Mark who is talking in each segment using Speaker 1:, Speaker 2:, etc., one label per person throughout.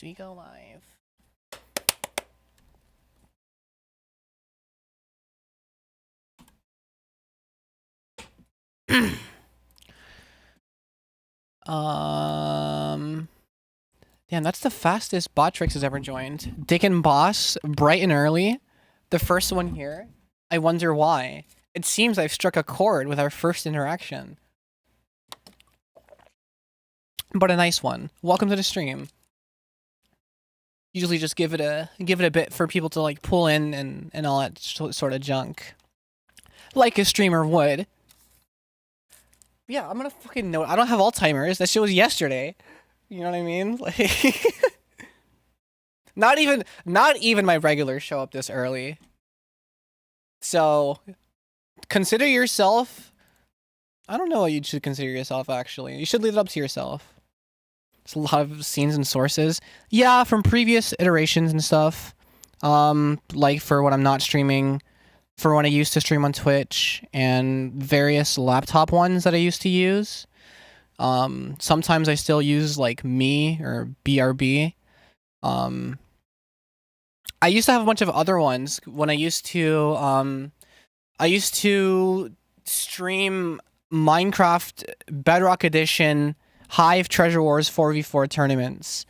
Speaker 1: and we go live. Damn, that's the fastest Botrix has ever joined. Dick and Boss, bright and early. The first one here. I wonder why. It seems I've struck a chord with our first interaction. But a nice one. Welcome to the stream. Usually just give it a bit for people to like pull in and all that sort of junk. Like a streamer would. Yeah, I'm gonna fucking note. I don't have Alzheimer's. That shit was yesterday. You know what I mean? Like, not even my regulars show up this early. So, consider yourself. I don't know what you should consider yourself. Actually, you should leave it up to yourself. There's a lot of scenes and sources. Yeah, from previous iterations and stuff. Like for when I'm not streaming, for when I used to stream on Twitch, and various laptop ones that I used to use. Sometimes I still use like me or BRB. I used to have a bunch of other ones when I used to stream Minecraft Bedrock Edition Hive Treasure Wars 4v4 tournaments.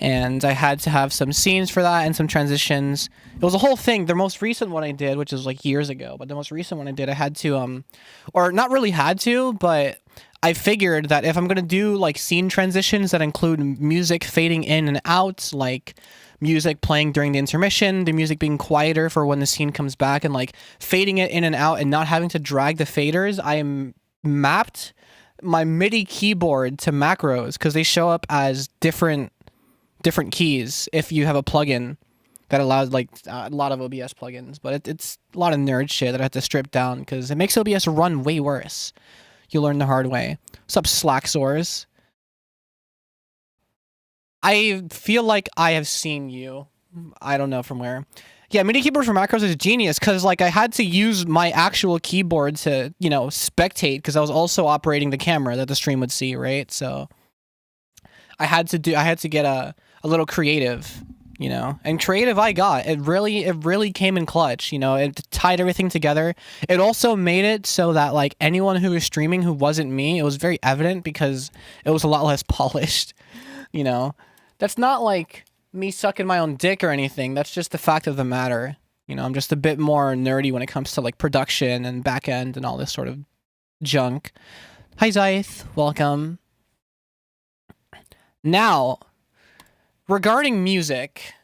Speaker 1: And I had to have some scenes for that and some transitions. It was a whole thing. The most recent one I did, which is like years ago, but the most recent one I did, I had to, or not really had to, but I figured that if I'm going to do like scene transitions that include music fading in and out, like music playing during the intermission, the music being quieter for when the scene comes back, and like fading it in and out and not having to drag the faders, I mapped my MIDI keyboard to macros because they show up as different keys if you have a plugin that allows like a lot of OBS plugins, but it's a lot of nerd shit that I have to strip down because it makes OBS run way worse. You learn the hard way. What's up, Slacksaurs? I feel like I have seen you. I don't know from where. Yeah, MIDI keyboard for macros is genius because like I had to use my actual keyboard to, you know, spectate because I was also operating the camera that the stream would see, right? So I had to get a little creative, you know, and creative I got. It really came in clutch, you know. It tied everything together. It also made it so that like anyone who was streaming who wasn't me, it was very evident because it was a lot less polished, you know. That's not like me sucking my own dick or anything. That's just the fact of the matter. You know, I'm just a bit more nerdy when it comes to like production and back end and all this sort of junk. Hi Zyth, welcome. Now, regarding music,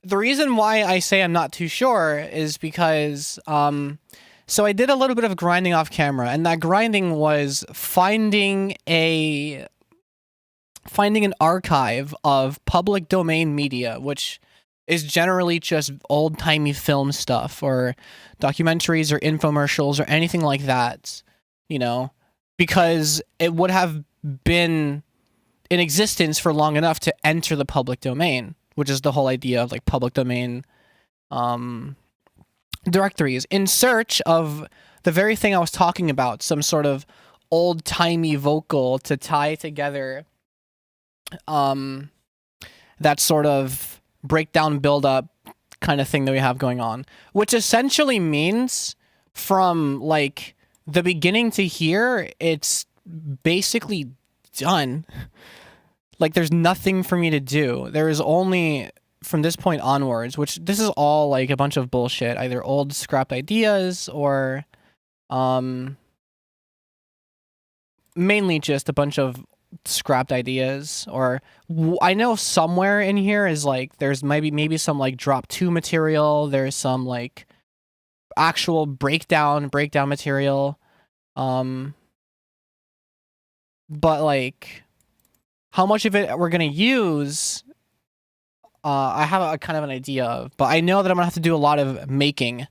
Speaker 1: the reason why I say I'm not too sure is because, so I did a little bit of grinding off camera, and that grinding was finding an archive of public domain media, which is generally just old-timey film stuff, or documentaries, or infomercials, or anything like that, you know, because it would have been in existence for long enough to enter the public domain, which is the whole idea of like public domain directories in search of the very thing I was talking about, some sort of old-timey vocal to tie together that sort of breakdown build-up kind of thing that we have going on, which essentially means from like the beginning to here, it's basically done. Like there's nothing for me to do. There is only from this point onwards, which this is all like a bunch of bullshit, either old scrapped ideas or mainly just a bunch of scrapped ideas. Or I know somewhere in here is like there's maybe some like drop 2 material, there's some like actual breakdown material, but like how much of it we're gonna use, I have a kind of an idea of, but I know that I'm gonna have to do a lot of making,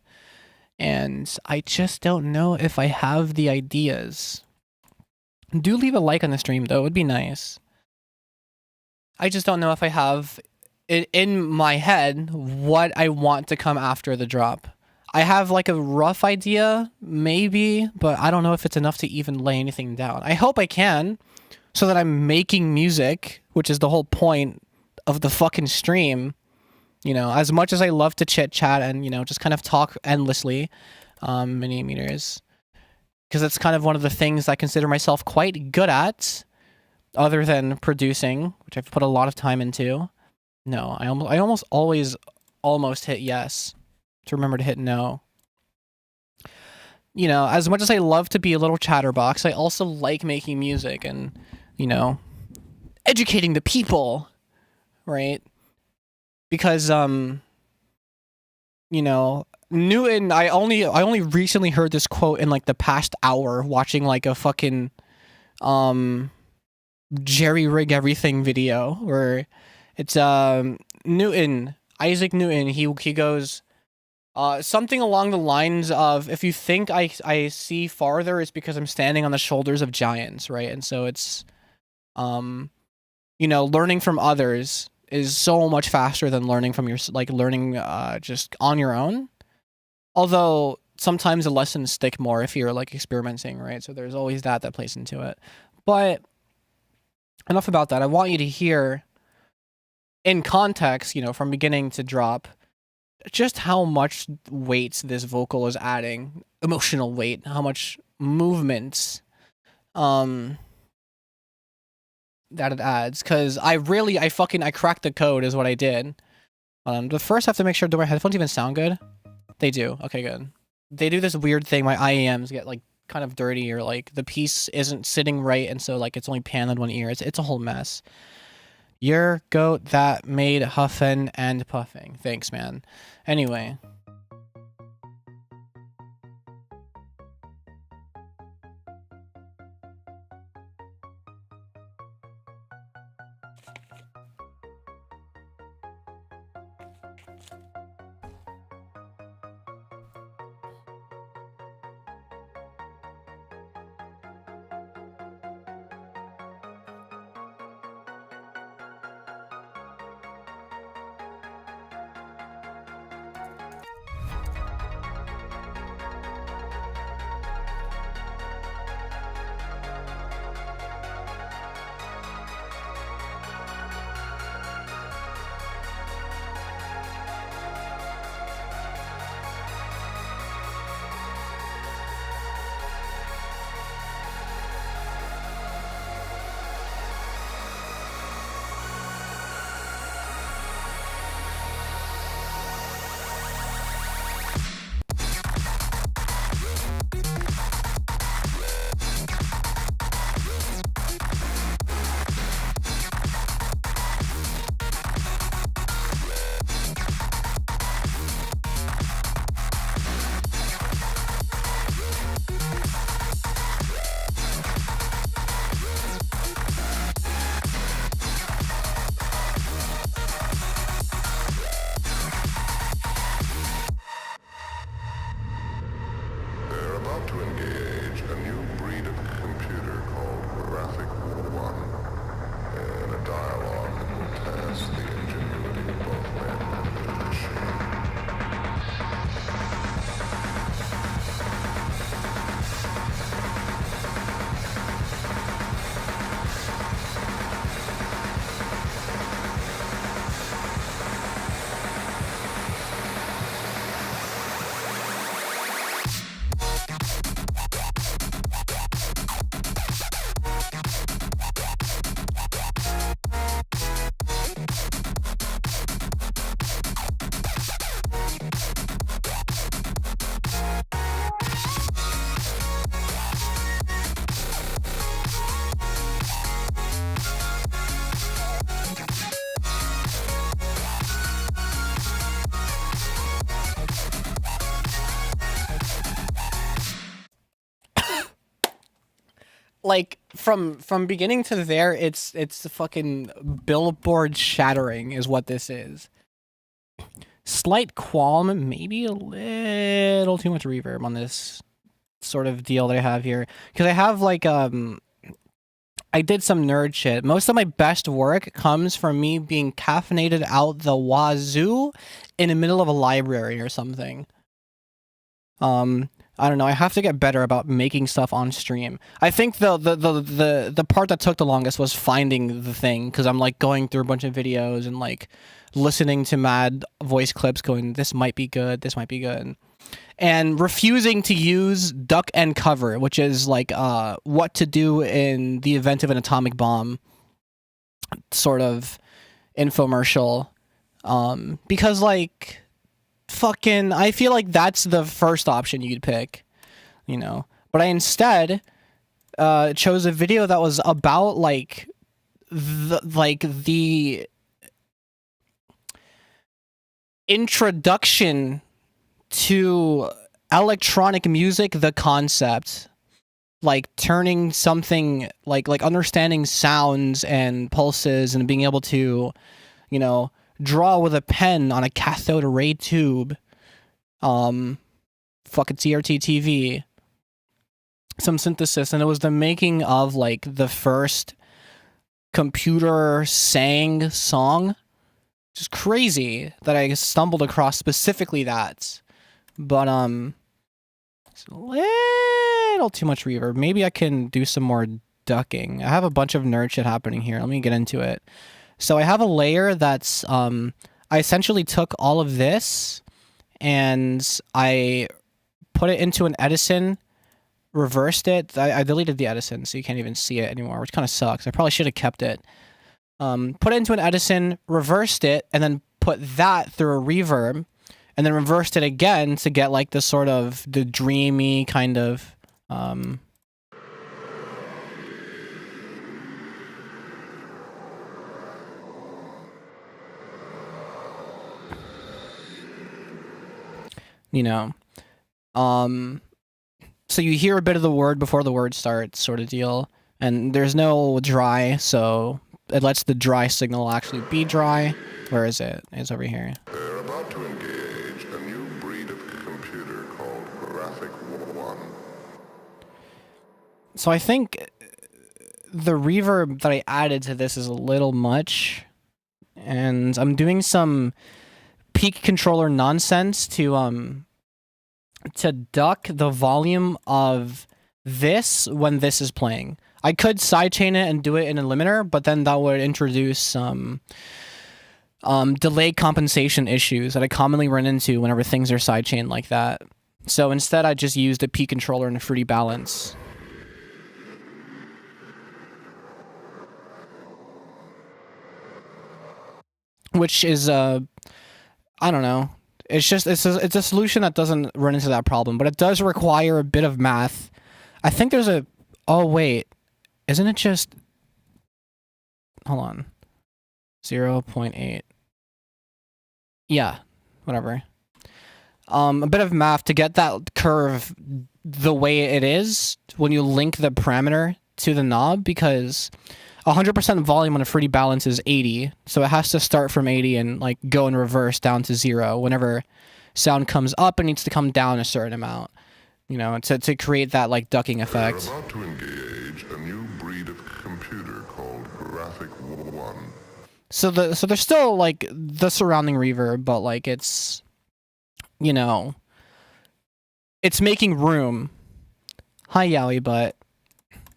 Speaker 1: and I just don't know if I have the ideas. Do leave a like on the stream though, it would be nice. I just don't know if I have it in my head what I want to come after the drop. I have like a rough idea, maybe, but I don't know if it's enough to even lay anything down. I hope I can, so that I'm making music, which is the whole point of the fucking stream. You know, as much as I love to chit chat and, you know, just kind of talk endlessly, mini meters, because it's kind of one of the things I consider myself quite good at, other than producing, which I've put a lot of time into. No, I almost always almost hit yes to remember to hit no. You know, as much as I love to be a little chatterbox, I also like making music and, you know, educating the people, right? Because you know, Newton, I only recently heard this quote in like the past hour watching like a fucking jerry rig everything video where it's Newton, Isaac Newton, he goes something along the lines of, if you think I see farther, it's because I'm standing on the shoulders of giants, right? And so it's you know, learning from others is so much faster than learning from your, like, learning just on your own. Although sometimes the lessons stick more if you're like experimenting, right? So there's always that plays into it. But enough about that. I want you to hear in context, you know, from beginning to drop, just how much weight this vocal is adding, emotional weight, how much movement that it adds. Because I cracked the code is what I did. But first I have to make sure, do my headphones even sound good? They do. Okay, good. They do this weird thing, my IEMs get like kind of dirty, or like the piece isn't sitting right, and so like it's only panned in one ear. It's a whole mess. Your goat that made huffin and puffing. Thanks, man. Anyway. Like from beginning to there, it's the fucking billboard shattering is what this is. Slight qualm, maybe a little too much reverb on this sort of deal that I have here, because I have like I did some nerd shit. Most of my best work comes from me being caffeinated out the wazoo in the middle of a library or something. I don't know. I have to get better about making stuff on stream. I think the part that took the longest was finding the thing, because I'm like going through a bunch of videos and like listening to mad voice clips going, this might be good, this might be good. And refusing to use duck and cover, which is like what to do in the event of an atomic bomb sort of infomercial. Because like fucking I feel like that's the first option you'd pick, you know. But I instead chose a video that was about like the introduction to electronic music, the concept, like turning something like understanding sounds and pulses and being able to, you know, draw with a pen on a cathode array tube, fucking CRT TV, some synthesis. And it was the making of like the first computer sang song. Just crazy that I stumbled across specifically that. But it's a little too much reverb. Maybe I can do some more ducking. I have a bunch of nerd shit happening here. Let me get into it. So I have a layer that's I essentially took all of this and I put it into an Edison, reversed it. I deleted the Edison, so you can't even see it anymore, which kind of sucks. I probably should have kept it. Put it into an Edison, reversed it, and then put that through a reverb, and then reversed it again to get like the sort of the dreamy kind of you know, so you hear a bit of the word before the word starts, sort of deal. And there's no dry, so it lets the dry signal actually be dry. Where is it? It's over here.
Speaker 2: They're about to engage a new breed of computer called Graphic 1.
Speaker 1: So I think the reverb that I added to this is a little much. And I'm doing some peak controller nonsense to duck the volume of this when this is playing. I could sidechain it and do it in a limiter, but then that would introduce some delay compensation issues that I commonly run into whenever things are sidechained like that. So instead, I just used a peak controller and a fruity balance. Which is, I don't know. It's just, it's a solution that doesn't run into that problem, but it does require a bit of math. I think there's a, oh wait, isn't it just, hold on, 0.8. Yeah, whatever. A bit of math to get that curve the way it is when you link the parameter to the knob, because 100% volume on a fruity balance is 80, so it has to start from 80 and like go in reverse down to 0. Whenever sound comes up, it needs to come down a certain amount, you know, to create that like ducking effect.
Speaker 2: They're about to engage a new breed of computer called Graphic 1.
Speaker 1: So there's still like the surrounding reverb, but like it's, you know, it's making room. Hi Yowie, but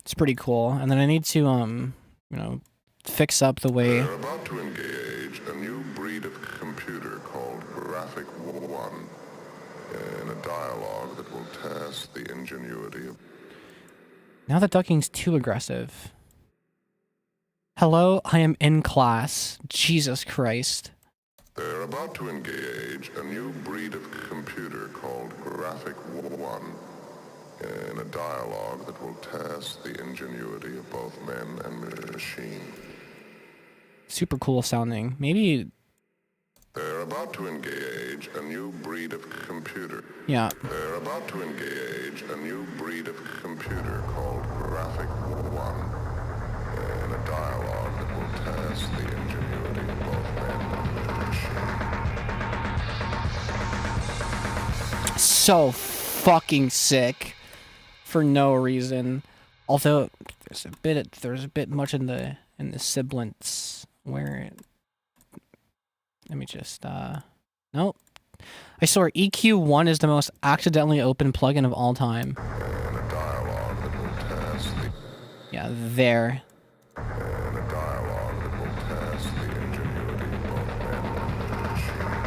Speaker 1: it's pretty cool. And then I need to you know, fix up the way.
Speaker 2: They're about to engage a new breed of computer called Graphic 1 in a dialogue that will test the ingenuity of...
Speaker 1: Now the ducking's too aggressive. Hello, I am in class. Jesus Christ.
Speaker 2: They're about to engage a new breed of computer called Graphic 1 in a dialogue that will test the ingenuity of both men and machine.
Speaker 1: Super cool sounding. Maybe...
Speaker 2: They're about to engage a new breed of computer.
Speaker 1: Yeah.
Speaker 2: They're about to engage a new breed of computer called Graphic 1 in a dialogue that will test the ingenuity of both men and machine.
Speaker 1: So fucking sick. For no reason. Although there's a bit much in the sibilants where it, let me just nope. I swear, EQ1 is the most accidentally open plugin of all time.
Speaker 2: And a dialogue that will test the
Speaker 1: Yeah, there.
Speaker 2: and a dialogue that will test the ingenuity of both men and machine.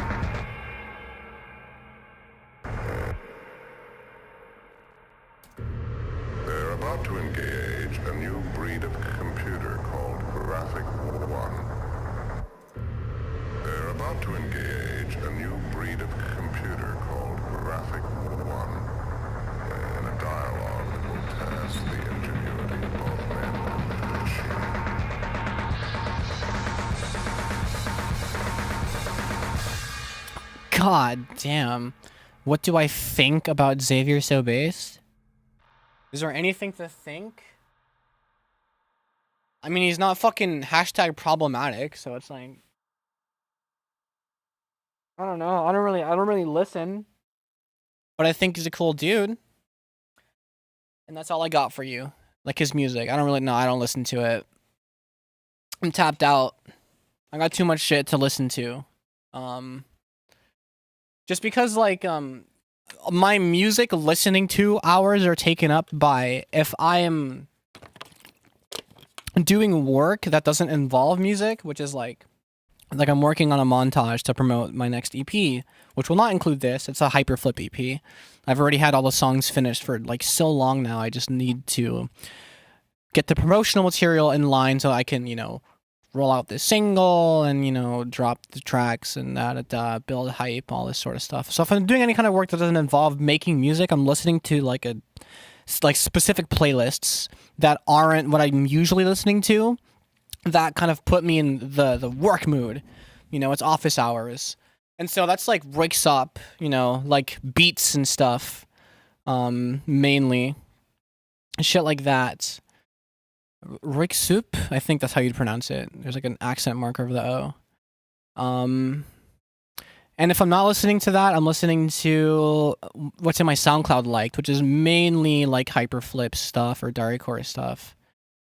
Speaker 2: They're about to engage a new breed of computer called Graphic One. They're about to engage a new breed of computer called Graphic One, and a dialogue that will test the ingenuity of both men and machine.
Speaker 1: God damn. What do I think about Xavier So Based? Is there anything to think? I mean, he's not fucking hashtag problematic, so it's like, I don't know. I don't really listen, but I think he's a cool dude, and that's all I got for you. Like his music, I don't really know. I don't listen to it. I'm tapped out. I got too much shit to listen to. Just because like my music listening to hours are taken up by if I am doing work that doesn't involve music, which is like I'm working on a montage to promote my next EP, which will not include this. It's a hyperflip EP. I've already had all the songs finished for like so long now. I just need to get the promotional material in line so I can, you know, roll out this single and, you know, drop the tracks and build hype, all this sort of stuff. So if I'm doing any kind of work that doesn't involve making music, I'm listening to like specific playlists that aren't what I'm usually listening to, that kind of put me in the work mood. You know, it's office hours. And so that's like wakes up, you know, like beats and stuff, mainly. Shit like that. Rick Soup, I think that's how you'd pronounce it. There's like an accent mark over the O. And if I'm not listening to that, I'm listening to what's in my SoundCloud liked, which is mainly like hyperflip stuff or dariacore stuff,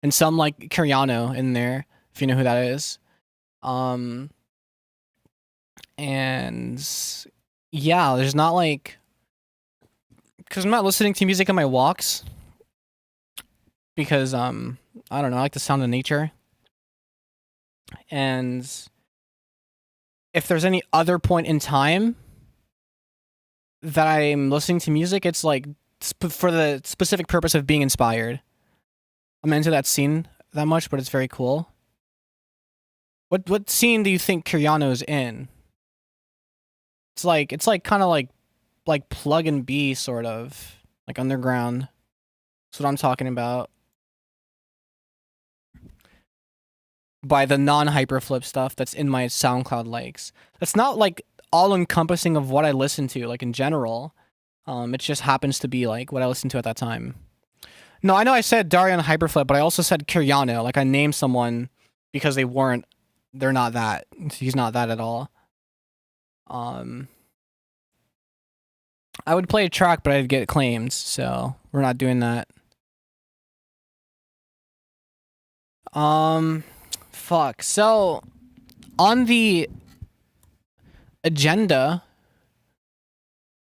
Speaker 1: and some like Curiano in there, if you know who that is. And yeah, there's not like, because I'm not listening to music on my walks, because I don't know, I like the sound of nature. And if there's any other point in time that I'm listening to music, it's like for the specific purpose of being inspired. I'm into that scene that much, but it's very cool. What scene do you think Curiano's in? It's like kind of like plug and B sort of, like underground. That's what I'm talking about. By the non-hyperflip stuff that's in my SoundCloud likes. That's not like all encompassing of what I listen to, like in general. It just happens to be like what I listened to at that time. No, I know I said Daria and hyperflip, but I also said Curiano. Like I named someone because they're not that. He's not that at all. I would play a track, but I'd get claims, so we're not doing that. Fuck. So, on the agenda,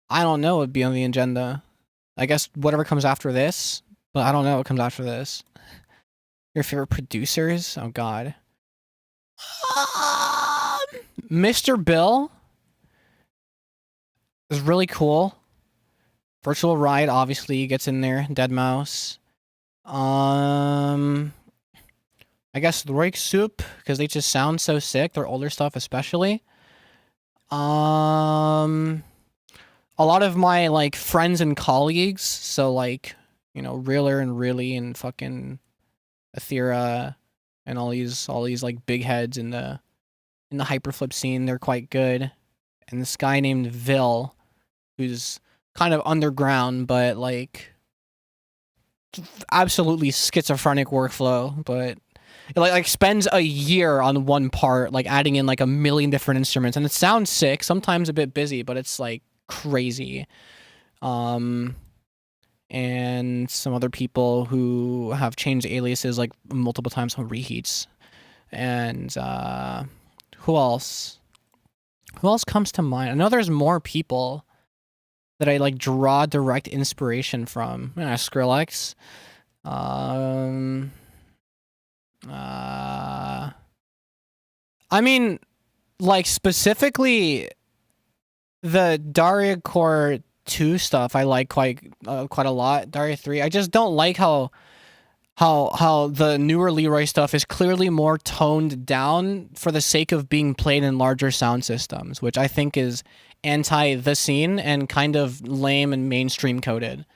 Speaker 1: I don't know what would be on the agenda. I guess whatever comes after this, but I don't know what comes after this. Your favorite producers? Oh, God. Mr. Bill is really cool. Virtual Ride obviously gets in there. Deadmau5. I guess the Roik Soup, because they just sound so sick. Their older stuff especially. A lot of my like friends and colleagues, so like, you know, Reeler and Really and fucking Athera and all these like big heads in the hyperflip scene, they're quite good. And this guy named Vil, who's kind of underground, but like absolutely schizophrenic workflow, but it like spends a year on one part, like adding in like a million different instruments, and it sounds sick. Sometimes a bit busy, but it's like crazy. And some other people who have changed aliases like multiple times on reheats. And who else? Who else comes to mind? I know there's more people that I like draw direct inspiration from. Skrillex. I mean, like specifically the dariacore 2 stuff I like quite a lot. Daria 3. I just don't like how the newer Leroy stuff is clearly more toned down for the sake of being played in larger sound systems, which I think is anti the scene and kind of lame and mainstream coded.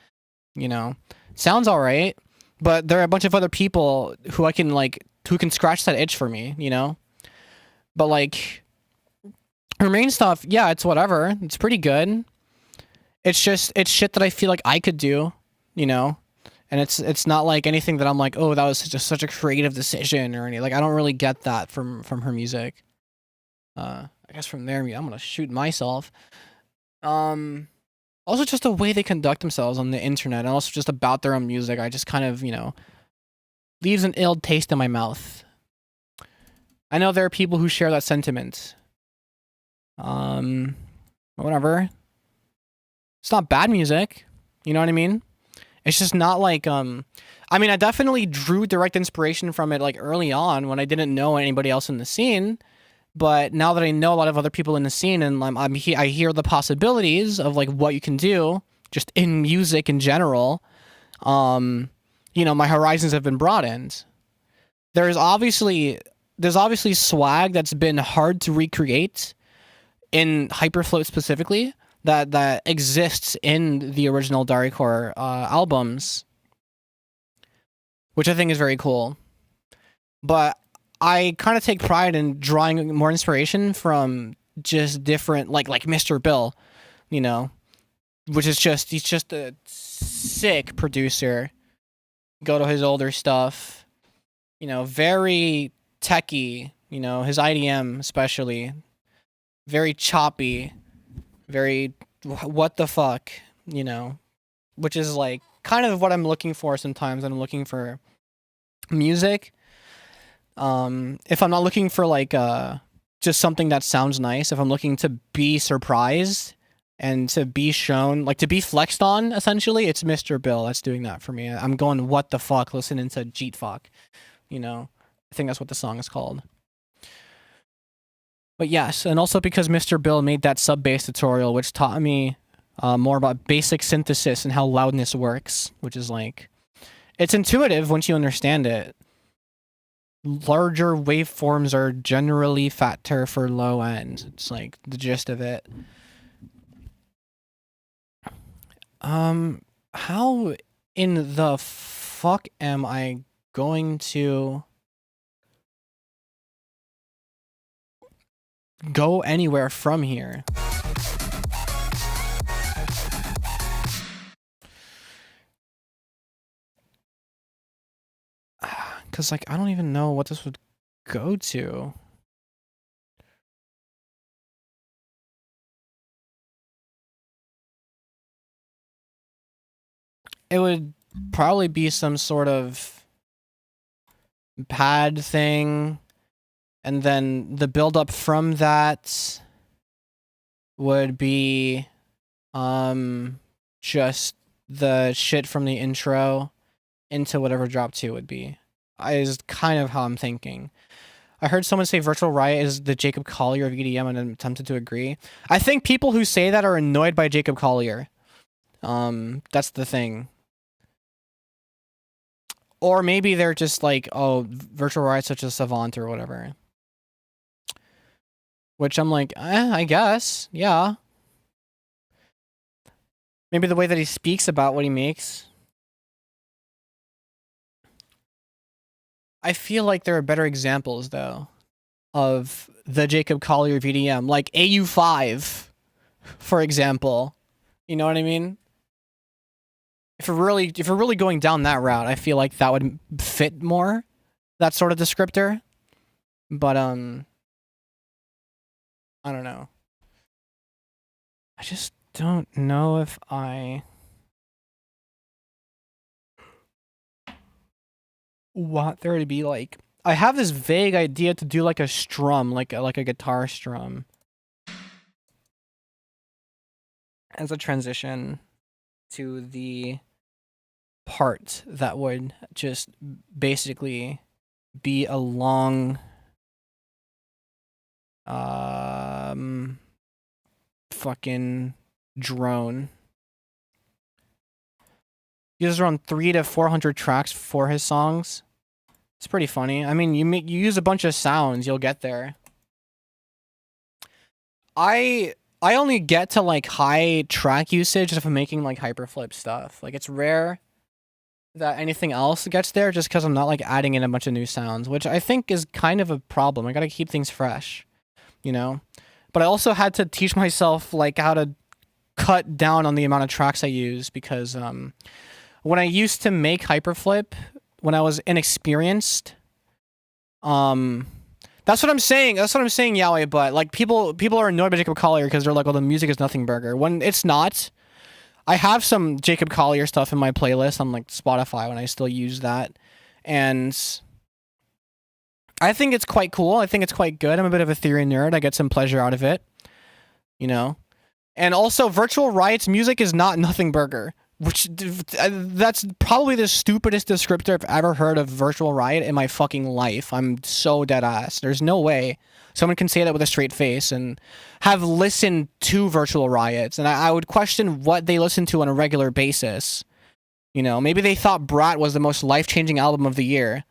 Speaker 1: You know, sounds all right, but there are a bunch of other people who who can scratch that itch for me. You know, but like her main stuff, yeah, it's whatever. It's pretty good. It's shit that I feel like I could do. You know. And it's not like anything that I'm like, oh, that was just such a creative decision or anything. Like I don't really get that from her music. I guess from there, I'm gonna shoot myself. Also just the way they conduct themselves on the internet, and also just about their own music. I just kind of leaves an ill taste in my mouth. I know there are people who share that sentiment. Whatever. It's not bad music. You know what I mean? It's just not like I mean, I definitely drew direct inspiration from it like early on when I didn't know anybody else in the scene, but now that I know a lot of other people in the scene and I hear the possibilities of like what you can do just in music in general, my horizons have been broadened. There's obviously swag that's been hard to recreate in hyperflip specifically. That exists in the original dariacore albums, which I think is very cool. But I kind of take pride in drawing more inspiration from just different, like Mr. Bill, which is he's just a sick producer. Go to his older stuff, very techy, his IDM especially, very choppy. Very what the fuck, which is like kind of what I'm looking for sometimes when I'm looking for music. If I'm not looking for like just something that sounds nice, if I'm looking to be surprised and to be shown, like to be flexed on, essentially, it's Mr. Bill that's doing that for me. I'm going what the fuck listening to Jeet Fuck, I think that's what the song is called. But yes, and also because Mr. Bill made that sub-bass tutorial, which taught me more about basic synthesis and how loudness works, which is like, it's intuitive once you understand it. Larger waveforms are generally fatter for low end. It's like the gist of it. How in the fuck am I going to go anywhere from here? Because, like, I don't even know what this would go to. It would probably be some sort of pad thing. And then the build up from that would be just the shit from the intro into whatever drop 2 would be. Is kind of how I'm thinking. I heard someone say Virtual Riot is the Jacob Collier of EDM, and I'm tempted to agree. I think people who say that are annoyed by Jacob Collier. That's the thing. Or maybe they're just like, oh, Virtual Riot's such a savant or whatever. Which I'm like, I guess, yeah. Maybe the way that he speaks about what he makes. I feel like there are better examples, though, of the Jacob Collier VDM, like AU5, for example. You know what I mean? If we're really going down that route, I feel like that would fit more, that sort of descriptor. But I don't know. I just don't know if I want there to be like, I have this vague idea to do like a strum, like a guitar strum. as a transition to the part that would just basically be a long fucking drone. He uses around 300 to 400 tracks for his songs. It's pretty funny. I mean, you use a bunch of sounds, you'll get there. I only get to like high track usage if I'm making like hyperflip stuff. Like it's rare that anything else gets there just because I'm not like adding in a bunch of new sounds, which I think is kind of a problem. I gotta keep things fresh, you know? But I also had to teach myself like how to cut down on the amount of tracks I use because when I used to make hyperflip, when I was inexperienced, that's what I'm saying. That's what I'm saying, Yahweh. But like people are annoyed by Jacob Collier because they're like, "Oh, the music is nothing burger." When it's not. I have some Jacob Collier stuff in my playlist on like Spotify when I still use that, and I think it's quite cool. I think it's quite good. I'm a bit of a theory nerd. I get some pleasure out of it, you know. And also, Virtual Riot's music is not nothing burger. Which that's probably the stupidest descriptor I've ever heard of Virtual Riot in my fucking life. I'm so dead ass. There's no way someone can say that with a straight face and have listened to Virtual Riots. And I would question what they listen to on a regular basis. You know, maybe they thought Brat was the most life-changing album of the year.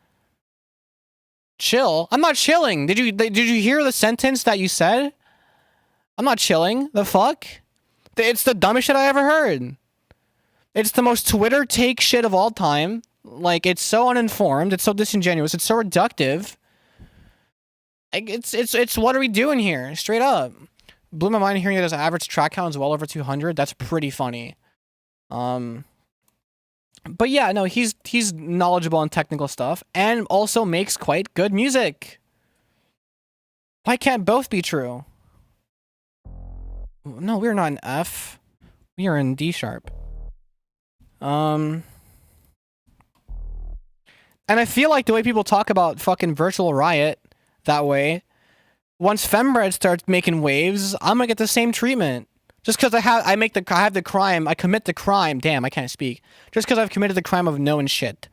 Speaker 1: Chill? I'm not chilling. Did you hear the sentence that you said? I'm not chilling. The fuck? It's the dumbest shit I ever heard. It's the most Twitter take shit of all time. Like, it's so uninformed. It's so disingenuous. It's so reductive. Like, it's what are we doing here? Straight up. Blew my mind hearing that his average track count is well over 200. That's pretty funny. But yeah, no, he's knowledgeable on technical stuff and also makes quite good music. Why can't both be true? No, we're not in F. We are in D sharp. And I feel like the way people talk about fucking Virtual Riot that way, once fembread starts making waves, I'm gonna get the same treatment. Just because I have the crime, I commit the crime. Damn, I can't speak. Just because I've committed the crime of knowing shit.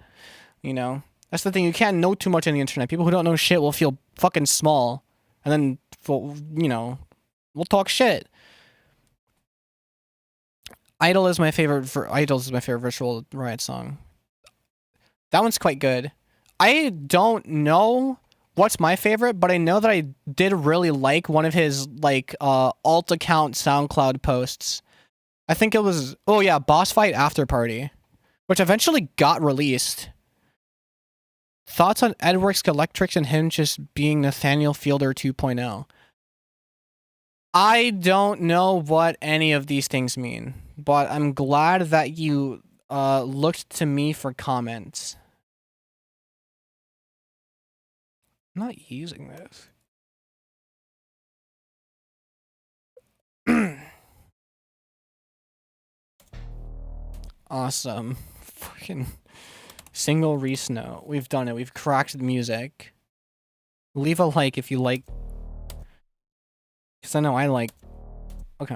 Speaker 1: You know? That's the thing, you can't know too much on the internet. People who don't know shit will feel fucking small. And then, you know, we'll talk shit. Idols is my favorite Virtual Riot song. That one's quite good. I don't know what's my favorite, but I know that I did really like one of his like alt account SoundCloud posts. I think it was Boss Fight After Party, which eventually got released. Thoughts on Edworks Electrics and him just being Nathaniel Fielder 2.0. I don't know what any of these things mean, but I'm glad that you looked to me for comments. I'm not using this. Awesome. Fucking single re-snow. We've done it. We've cracked the music. Leave a like if you like. Because I know I like. Okay.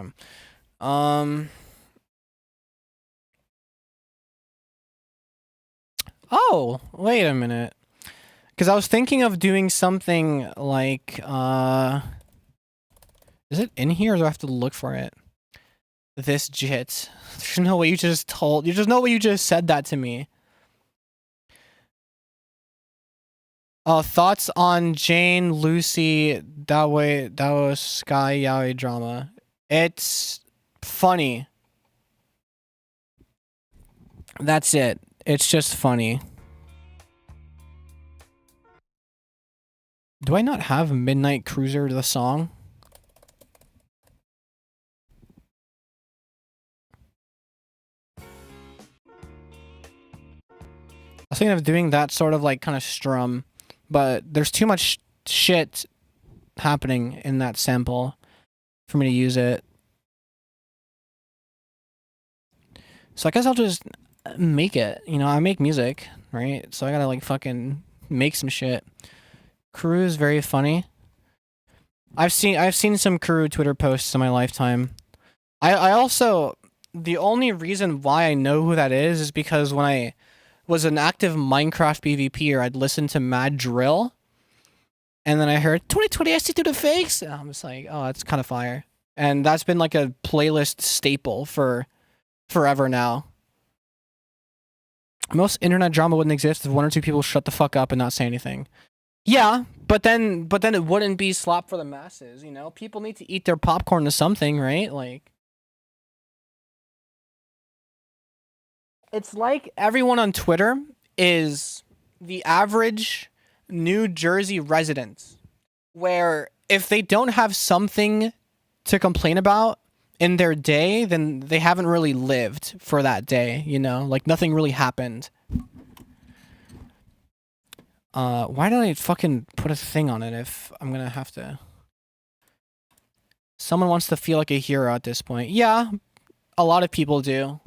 Speaker 1: Oh, wait a minute. Because I was thinking of doing something like, is it in here or do I have to look for it? This jit. There's no way you just said that to me. Thoughts on Jane, Lucy, Dawo Sky Yaoi drama. It's funny. That's it. It's just funny. Do I not have Midnight Cruiser the song? I was thinking of doing that sort of like kind of strum, but there's too much shit happening in that sample for me to use it. So I guess I'll just make it. You know, I make music, right? So I gotta like fucking make some shit. Kuru is very funny. I've seen some Kuru Twitter posts in my lifetime. I also, the only reason why I know who that is because when I was an active Minecraft PvPer, I'd listen to Mad Drill, and then I heard 2020 SC to the fakes, and I'm just like, oh, that's kind of fire. And that's been like a playlist staple for forever now. Most internet drama wouldn't exist if one or two people shut the fuck up and not say anything. Yeah, but then it wouldn't be slop for the masses, you know? People need to eat their popcorn to something, right? Like, it's like everyone on Twitter is the average New Jersey resident, where if they don't have something to complain about in their day, then they haven't really lived for that day, you know? Like, nothing really happened. Why don't I fucking put a thing on it if I'm gonna have to... Someone wants to feel like a hero at this point. Yeah, a lot of people do.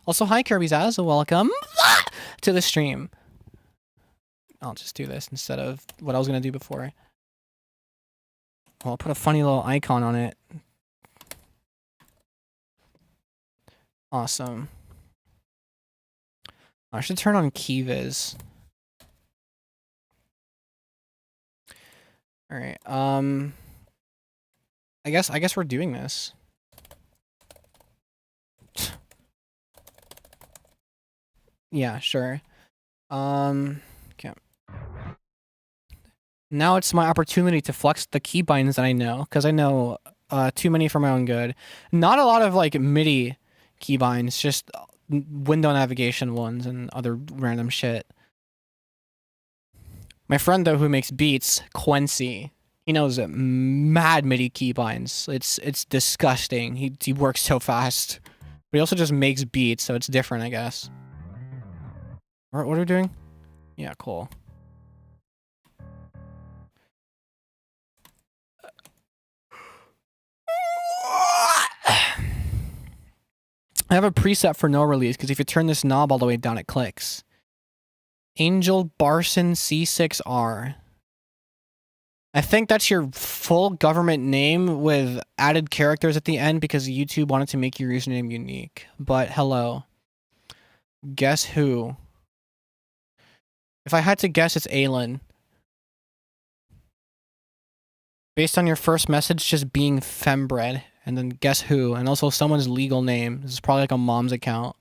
Speaker 1: Also, hi Kirby's Azza, welcome to the stream. I'll just do this instead of what I was gonna do before. Well, I'll put a funny little icon on it. Awesome. I should turn on keyviz. All right. I guess we're doing this. Yeah, sure. Okay. Now it's my opportunity to flex the keybinds that I know, because I know too many for my own good. Not a lot of like MIDI keybinds, just window navigation ones and other random shit. My friend though, who makes beats, Quincy, he knows mad MIDI keybinds. It's disgusting. He works so fast, but he also just makes beats, so it's different, I guess. What are we doing? Yeah, cool. I have a preset for no release because if you turn this knob all the way down, it clicks. Angel Barson C6R. I think that's your full government name with added characters at the end because YouTube wanted to make your username unique. But hello. Guess who? If I had to guess, it's Aelin. Based on your first message just being fembread. And then guess who? And also someone's legal name. This is probably like a mom's account.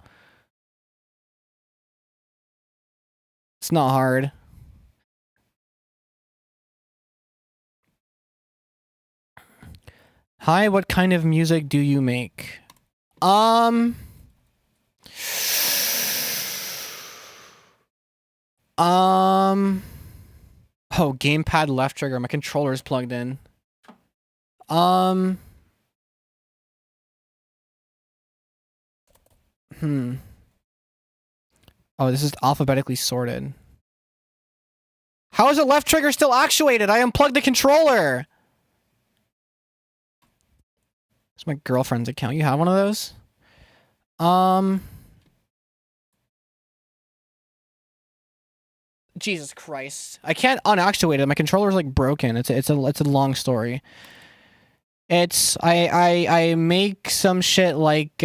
Speaker 1: It's not hard. Hi, what kind of music do you make? Oh, gamepad left trigger. My controller is plugged in. Oh, this is alphabetically sorted. How is the left trigger still actuated? I unplugged the controller. It's my girlfriend's account. You have one of those? Jesus Christ. I can't unactuate it. My controller's like broken. It's a long story. It's I make some shit like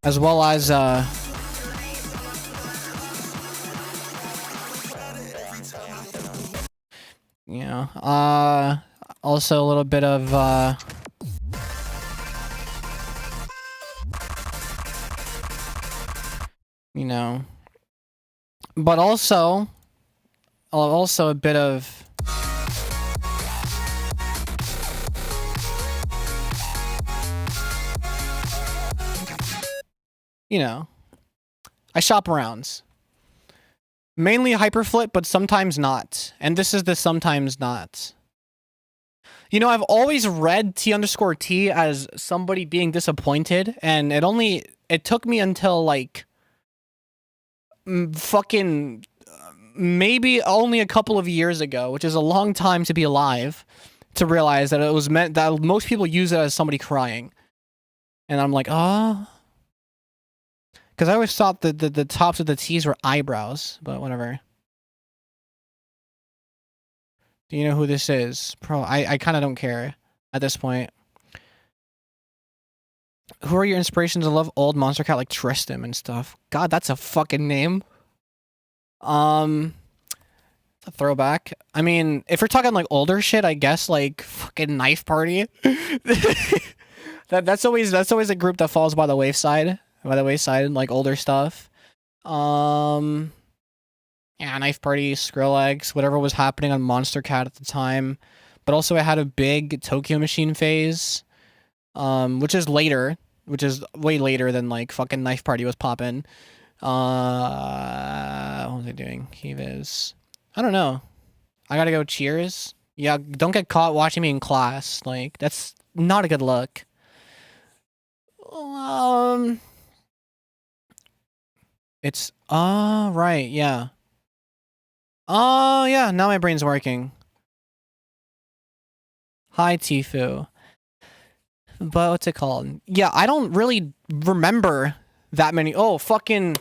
Speaker 1: as well as you know, also a little bit of you know, but also a bit of you know, I shop arounds. Mainly hyperflip, but sometimes not. And this is the sometimes not. You know, I've always read T_T as somebody being disappointed, and it took me until like fucking maybe only a couple of years ago, which is a long time to be alive, to realize that it was meant that most people use it as somebody crying. And I'm like, oh. Because I always thought that the tops of the T's were eyebrows, but whatever. Do you know who this is? I kind of don't care at this point. Who are your inspirations? I love old Monster Cat like Tristan and stuff. God, that's a fucking name. A throwback. I mean, if we're talking like older shit, I guess like fucking Knife Party. That's always a group that falls by the wayside. By the wayside, like older stuff. Yeah, Knife Party, Skrillex, whatever was happening on Monster Cat at the time. But also, I had a big Tokyo Machine phase, which is later, which is way later than like fucking Knife Party was popping. What was I doing? He is. I don't know. I gotta go. Cheers. Yeah, don't get caught watching me in class. Like that's not a good look. It's right. Yeah. Oh yeah. Now my brain's working. Hi Tifu. But what's it called? Yeah, I don't really remember that many. Oh, fucking,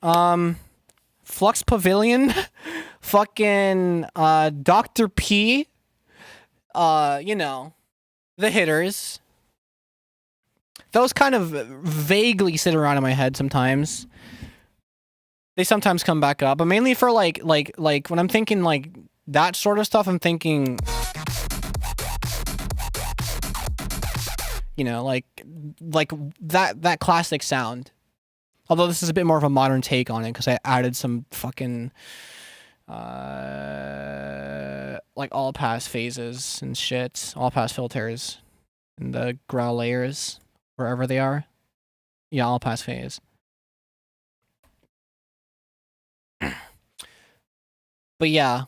Speaker 1: Flux Pavilion, fucking, Dr. P, you know, the hitters. Those kind of vaguely sit around in my head sometimes. They sometimes come back up, but mainly for like when I'm thinking like that sort of stuff, I'm thinking, you know, like that classic sound. Although this is a bit more of a modern take on it because I added some fucking like all pass phases and shit, all pass filters, and the growl layers wherever they are. Yeah, all pass phase. But yeah,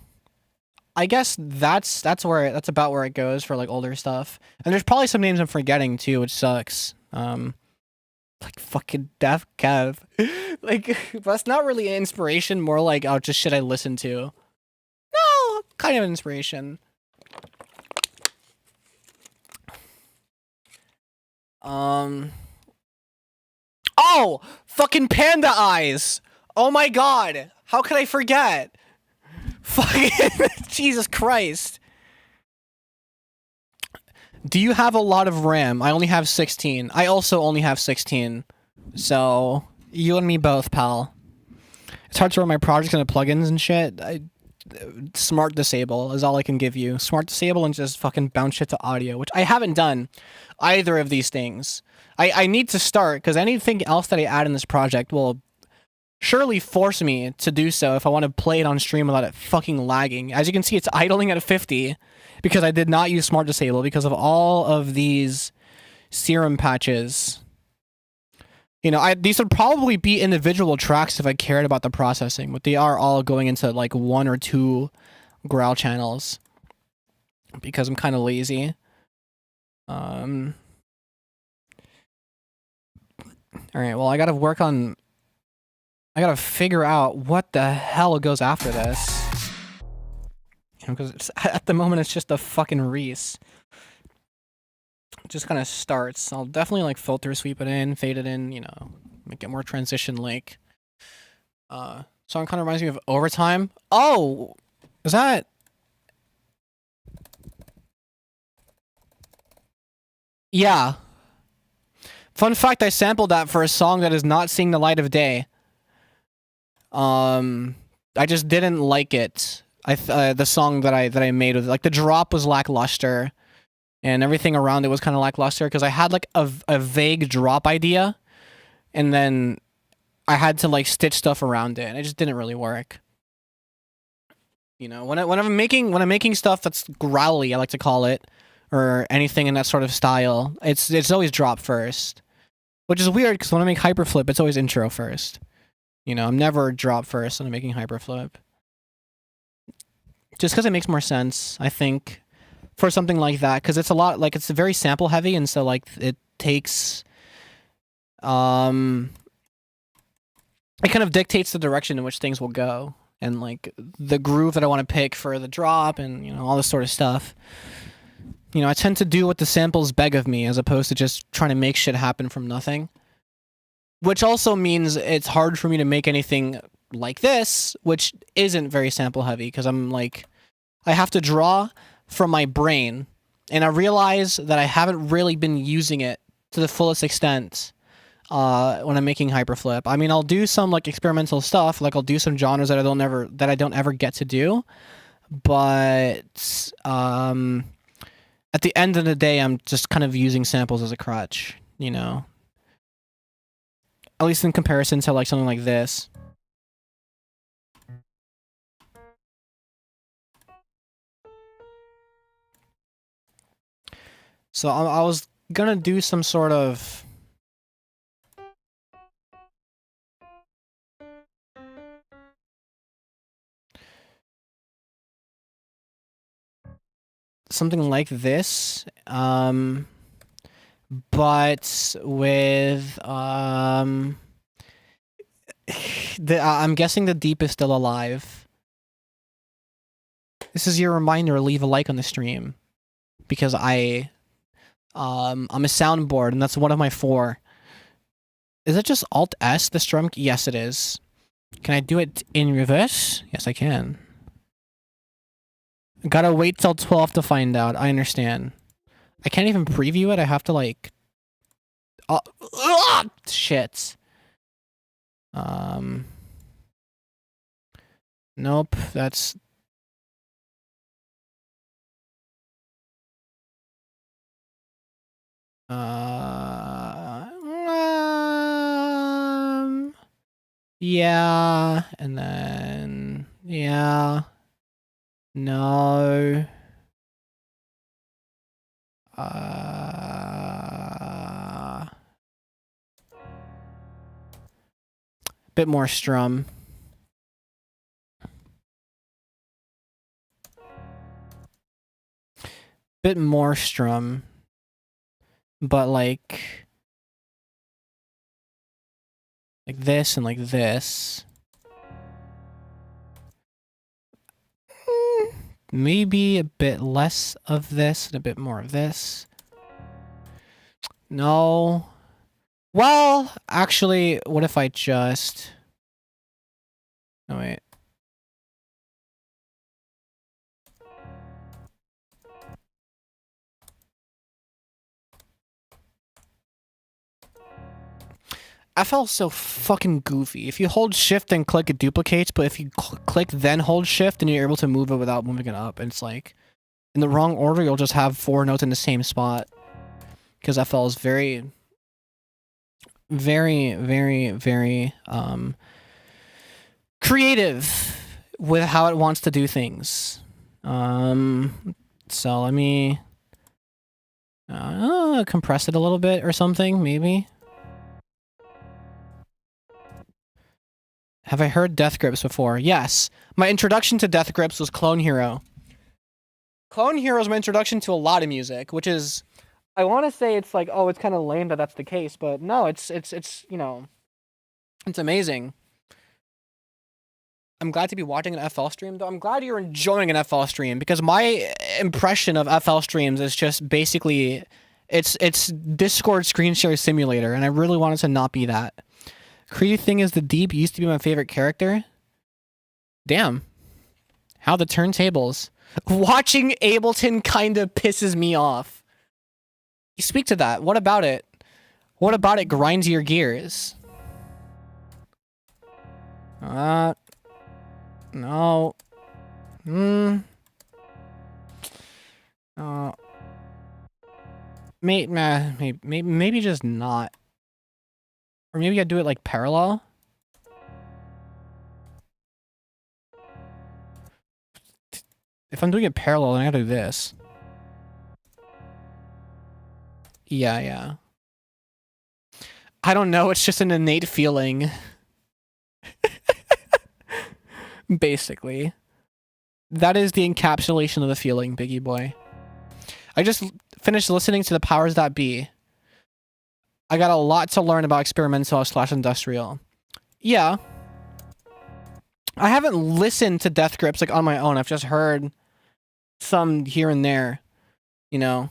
Speaker 1: I guess that's about where it goes for like older stuff. And there's probably some names I'm forgetting too, which sucks. Like fucking Def Kev. Like that's not really an inspiration, more like just shit I listen to. No, kind of an inspiration. Oh, fucking Panda Eyes. Oh my god. How could I forget? Fucking Jesus Christ. Do you have a lot of RAM? I only have 16. I also only have 16. So, you and me both, pal. It's hard to run my projects into plugins and shit. Smart disable is all I can give you. Smart disable and just fucking bounce shit to audio, which I haven't done either of these things. I need to start, because anything else that I add in this project will surely force me to do so if I want to play it on stream without it fucking lagging. As you can see, it's idling at 50 because I did not use smart disable because of all of these serum patches. You know, these would probably be individual tracks if I cared about the processing, but they are all going into like 1 or 2 growl channels because I'm kind of lazy. All right, well, I gotta figure out what the hell goes after this. Because at the moment, it's just a fucking Reese. It just kind of starts. I'll definitely like filter sweep it in, fade it in, you know, make it more transition like. Song kind of reminds me of Overtime. Oh! Is that... Yeah. Fun fact, I sampled that for a song that is not seeing the light of day. I just didn't like it. The song that I made with like the drop was lackluster, and everything around it was kind of lackluster because I had like a vague drop idea, and then I had to like stitch stuff around it, and it just didn't really work. You know, when I'm making stuff that's growly, I like to call it, or anything in that sort of style, it's always drop first, which is weird because when I make hyperflip, it's always intro first. You know, I'm never drop first when I'm making hyperflip. Just because it makes more sense, I think, for something like that. Because it's a lot, like, it's very sample heavy, and so, like, it takes... It kind of dictates the direction in which things will go. And, like, the groove that I want to pick for the drop, and, you know, all this sort of stuff. You know, I tend to do what the samples beg of me, as opposed to just trying to make shit happen from nothing. Which also means it's hard for me to make anything like this, which isn't very sample heavy, because I'm like I have to draw from my brain, and I realize that I haven't really been using it to the fullest extent when I'm making hyperflip. I mean, I'll do some like experimental stuff, like I'll do some genres that I don't ever get to do, but at the end of the day, I'm just kind of using samples as a crutch, you know. At least in comparison to like something like this. So I was gonna do some sort of something like this, but with I'm guessing the deep is still alive. This is your reminder to leave a like on the stream, because I'm a soundboard, and that's one of my 4. Is it just Alt S, the strum? Yes, it is. Can I do it in reverse? Yes, I can. Gotta wait till 12 to find out. I understand. I can't even preview it. I have to like... shit. Nope, that's... yeah, and then... yeah... no... bit more strum. Bit more strum. But like this and like this. Maybe a bit less of this and a bit more of this. No. Well, actually, what if I just... no, wait. FL's so fucking goofy. If you hold shift and click, it duplicates, but if you click then hold shift, then you're able to move it without moving it up. And it's like, in the wrong order, you'll just have 4 notes in the same spot. Because FL is very, very, very, very creative with how it wants to do things. So let me compress it a little bit or something, maybe. Have I heard Death Grips before? Yes. My introduction to Death Grips was Clone Hero. Clone Hero is my introduction to a lot of music, which is... I want to say it's like, oh, it's kind of lame that that's the case, but no, it's you know, it's amazing. I'm glad to be watching an FL stream, though. I'm glad you're enjoying an FL stream, because my impression of FL streams is just basically, it's Discord screen share simulator, and I really wanted to not be that. Creepy thing is, the Deep used to be my favorite character. Damn. How the turntables. Watching Ableton kind of pisses me off. You speak to that. What about it? What about it grinds your gears? No. Maybe just not. Or maybe I do it like parallel. If I'm doing it parallel, then I gotta do this. Yeah. I don't know, it's just an innate feeling. Basically. That is the encapsulation of the feeling, Biggie boy. I just finished listening to the Powers That Be. I got a lot to learn about experimental / industrial. Yeah. I haven't listened to Death Grips like on my own. I've just heard some here and there, you know.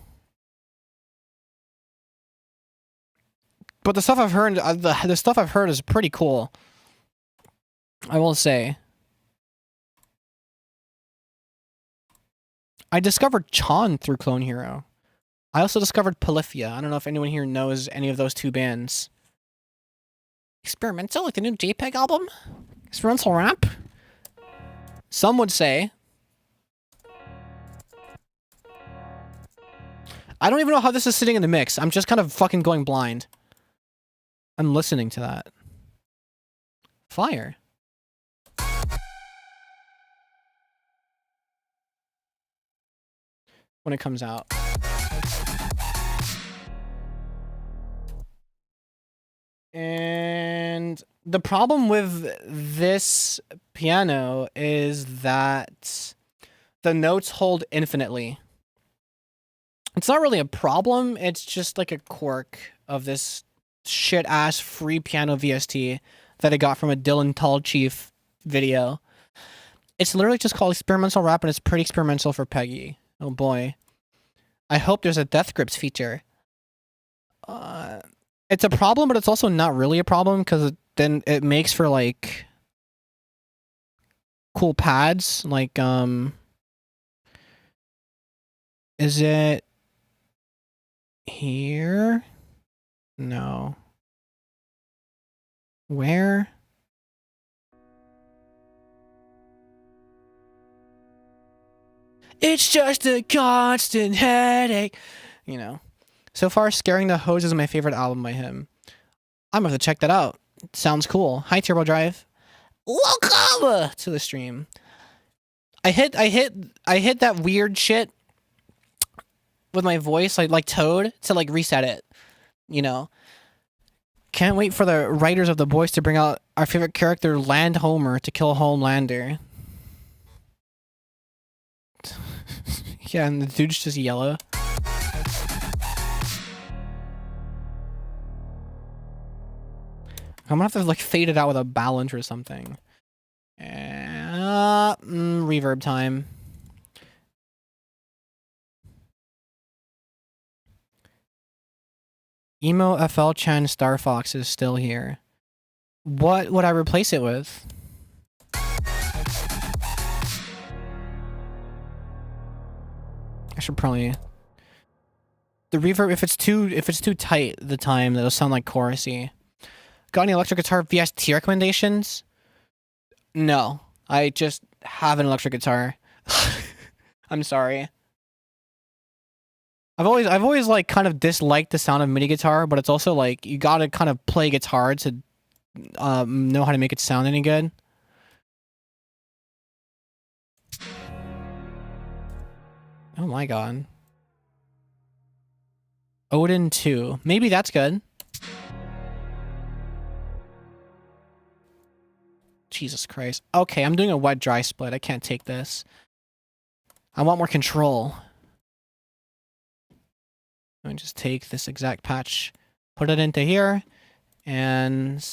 Speaker 1: But the stuff I've heard, the stuff I've heard is pretty cool. I will say. I discovered Chan through Clone Hero. I also discovered Polyphia. I don't know if anyone here knows any of those two bands. Experimental, like the new JPEG album? Experimental rap? Some would say. I don't even know how this is sitting in the mix. I'm just kind of fucking going blind. I'm listening to that. Fire. When it comes out. And the problem with this piano is that the notes hold infinitely. It's not really a problem, it's just like a quirk of this shit-ass free piano VST that I got from a Dylan Tall Chief video. It's literally just called experimental rap, and it's pretty experimental for Peggy. Oh boy. I hope there's a Death Grips feature. It's a problem, but it's also not really a problem, because then it makes for, like, cool pads. Like, is it here? No. Where? It's just a constant headache. You know. So far, Scaring the Hose is my favorite album by him. I'm gonna have to check that out. It sounds cool. Hi, Turbo Drive. Welcome to the stream. I hit that weird shit with my voice, like Toad, to like reset it. You know. Can't wait for the writers of The Boys to bring out our favorite character, Land Homer, to kill Homelander. Yeah, and the dude's just yellow. I'm gonna have to like fade it out with a balance or something. Reverb time. Emo FL Chan Star Fox is still here. What would I replace it with? I should probably. The reverb, if it's too tight, the time that'll sound like chorusy. Got any electric guitar VST recommendations? No, I just have an electric guitar. I'm sorry. I've always like kind of disliked the sound of MIDI guitar, but it's also like you gotta kind of play guitar to know how to make it sound any good. Oh my god. Odin 2. Maybe that's good. Jesus Christ. Okay, I'm doing a wet-dry split. I can't take this. I want more control. Let me just take this exact patch, put it into here, and...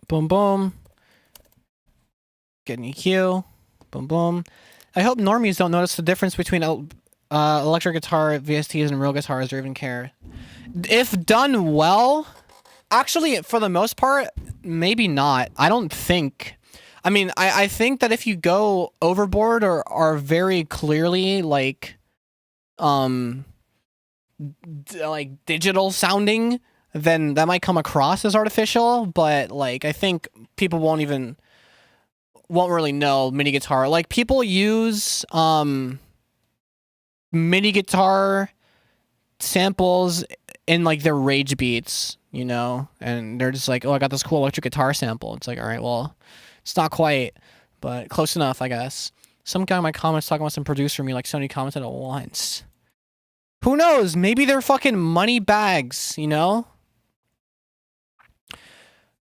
Speaker 1: boom, boom. Get an EQ. Boom, boom. I hope normies don't notice the difference between electric guitar, VSTs, and real guitars, or even care. If done well, actually, for the most part, maybe not. I don't think. I mean, I think that if you go overboard or are very clearly like digital sounding, then that might come across as artificial. But like, I think people won't really know MIDI guitar. Like, people use MIDI guitar samples in like their rage beats, you know, and they're just like, oh, I got this cool electric guitar sample. It's like, all right, well, it's not quite, but close enough, I guess. Some guy in my comments talking about some producer me, like Sony commented at once. Who knows? Maybe they're fucking money bags, you know?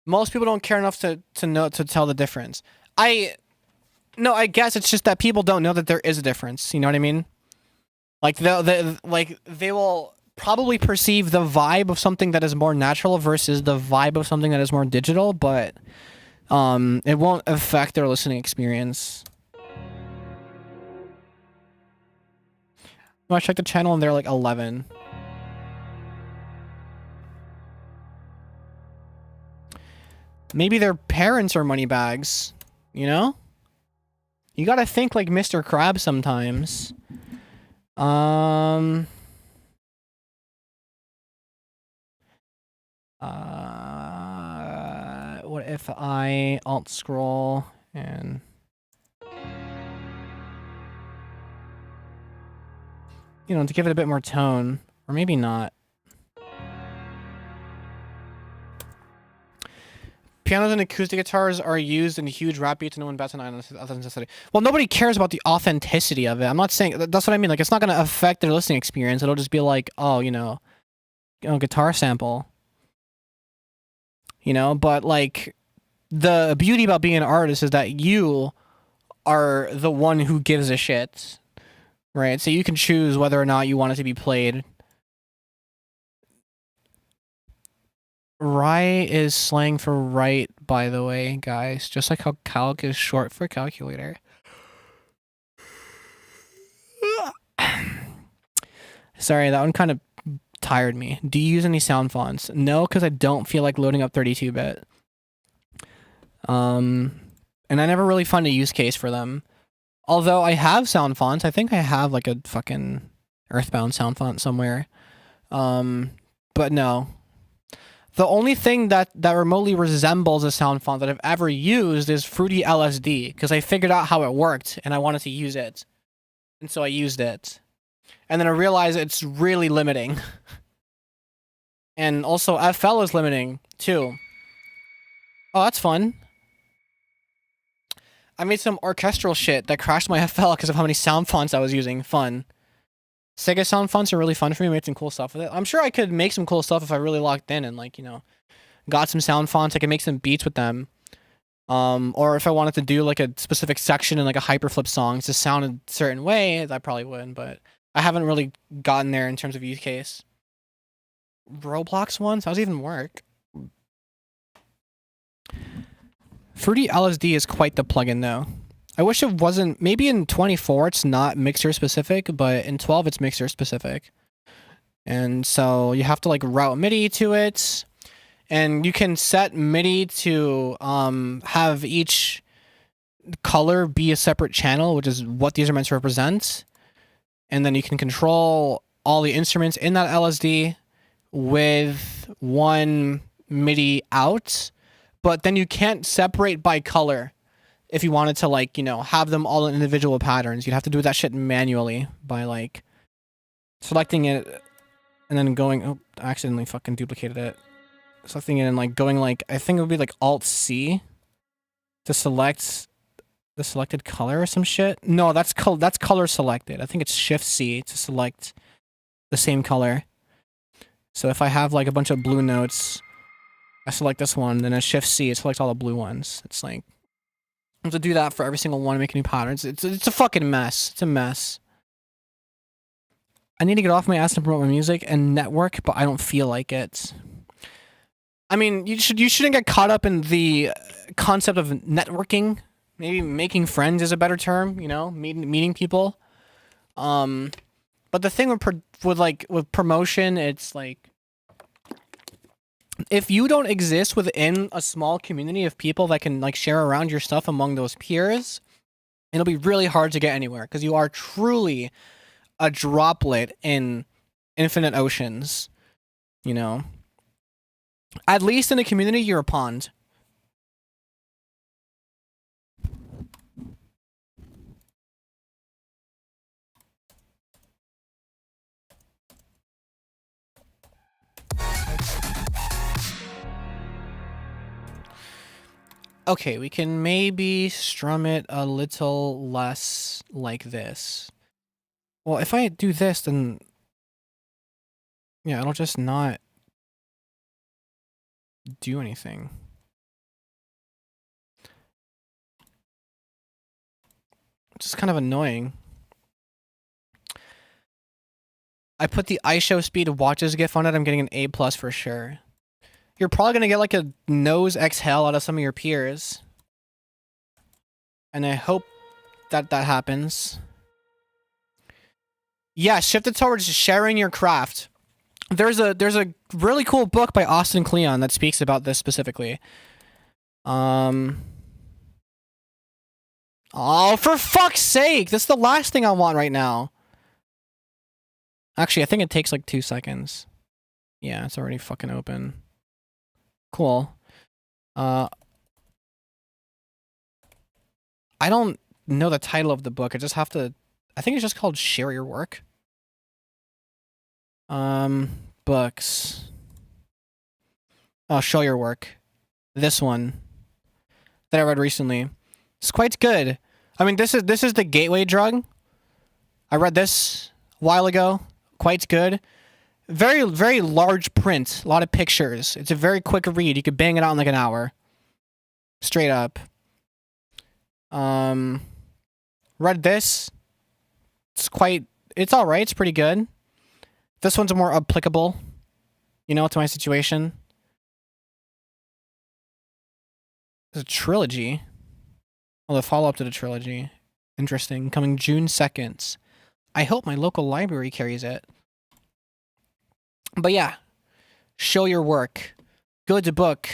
Speaker 1: Most people don't care enough to tell the difference. I guess it's just that people don't know that there is a difference. You know what I mean? Like they will probably perceive the vibe of something that is more natural versus the vibe of something that is more digital, but it won't affect their listening experience. I checked the channel and they're like 11. Maybe their parents are money bags, you know? You gotta think like Mr. Krabs sometimes. What if I alt scroll and you know, to give it a bit more tone, or maybe not. Pianos and acoustic guitars are used in huge rap beats and no one bats an eye on authenticity. Well, nobody cares about the authenticity of it. I'm not saying, that's what I mean. Like, it's not going to affect their listening experience. It'll just be like, oh, you know, guitar sample. You know, but like, the beauty about being an artist is that you are the one who gives a shit. Right? So you can choose whether or not you want it to be played. Rye is slang for right, by the way, guys. Just like how calc is short for calculator. Sorry, that one kind of tired me. Do you use any sound fonts? No, because I don't feel like loading up 32-bit. And I never really found a use case for them. Although I have sound fonts. I think I have like a fucking Earthbound sound font somewhere. But no. The only thing that remotely resembles a sound font that I've ever used is Fruity LSD, because I figured out how it worked and I wanted to use it. And so I used it. And then I realized it's really limiting. And also FL is limiting, too. Oh, that's fun. I made some orchestral shit that crashed my FL because of how many sound fonts I was using. Fun. Sega sound fonts are really fun for me. I made some cool stuff with it. I'm sure I could make some cool stuff if I really locked in and, like, you know, got some sound fonts. I could make some beats with them. Or if I wanted to do, like, a specific section in, like, a hyperflip song to sound a certain way, I probably would. But I haven't really gotten there in terms of use case. Roblox ones? How does it even work? Fruity LSD is quite the plugin, though. I wish it wasn't. Maybe in 24 it's not mixer specific, but in 12 it's mixer specific. And so you have to like route MIDI to it, and you can set MIDI to have each color be a separate channel, which is what these are meant to represent. And then you can control all the instruments in that LSD with one MIDI out, but then you can't separate by color. If you wanted to, like, you know, have them all in individual patterns, you'd have to do that shit manually by, like, selecting it and then going... Oh, I accidentally fucking duplicated it. Selecting it and, like, going, like... I think it would be, like, Alt-C to select the selected color or some shit. No, that's color selected. I think it's Shift-C to select the same color. So if I have, like, a bunch of blue notes, I select this one, then I Shift-C, it selects all the blue ones. It's, like... to do that for every single one, make new patterns. It's a fucking mess. It's a mess. I need to get off my ass and promote my music and network, but I don't feel like it. I mean, you shouldn't get caught up in the concept of networking. Maybe making friends is a better term, you know, meeting people. But the thing with promotion, it's like, if you don't exist within a small community of people that can, like, share around your stuff among those peers, it'll be really hard to get anywhere, because you are truly a droplet in infinite oceans, you know? At least in a community, you're a pond. Okay, we can maybe strum it a little less like this. Well, if I do this, then... yeah, it'll just not do anything. It's just kind of annoying. I put the iShow speed watches GIF on it, I'm getting an A+ for sure. You're probably gonna get like a nose exhale out of some of your peers. And I hope that happens. Yeah, shift it towards sharing your craft. There's a really cool book by Austin Kleon that speaks about this specifically. Oh, for fuck's sake! That's the last thing I want right now. Actually, I think it takes like 2 seconds. Yeah, it's already fucking open. Cool. I don't know the title of the book. I just have to... I think it's just called Share Your Work. Books. Oh, Show Your Work. This one that I read recently. It's quite good. I mean, this is the gateway drug. I read this a while ago. Quite good. Very, very large print. A lot of pictures. It's a very quick read. You could bang it out in like an hour. Straight up. Read this. It's alright. It's pretty good. This one's more applicable, you know, to my situation. It's a trilogy. Well, the follow-up to the trilogy. Interesting. Coming June 2nd. I hope my local library carries it. But yeah. Show Your Work. Good book.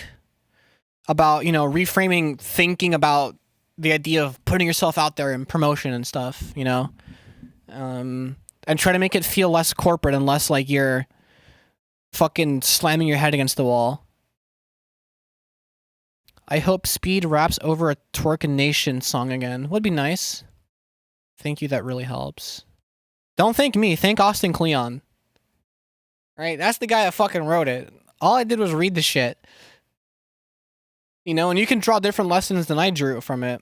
Speaker 1: About, you know, reframing thinking about the idea of putting yourself out there and promotion and stuff, you know? And try to make it feel less corporate and less like you're fucking slamming your head against the wall. I hope Speed raps over a Twerk Nation song again. Would be nice. Thank you, that really helps. Don't thank me, thank Austin Kleon. Right, that's the guy that fucking wrote it. All I did was read the shit. You know, and you can draw different lessons than I drew from it.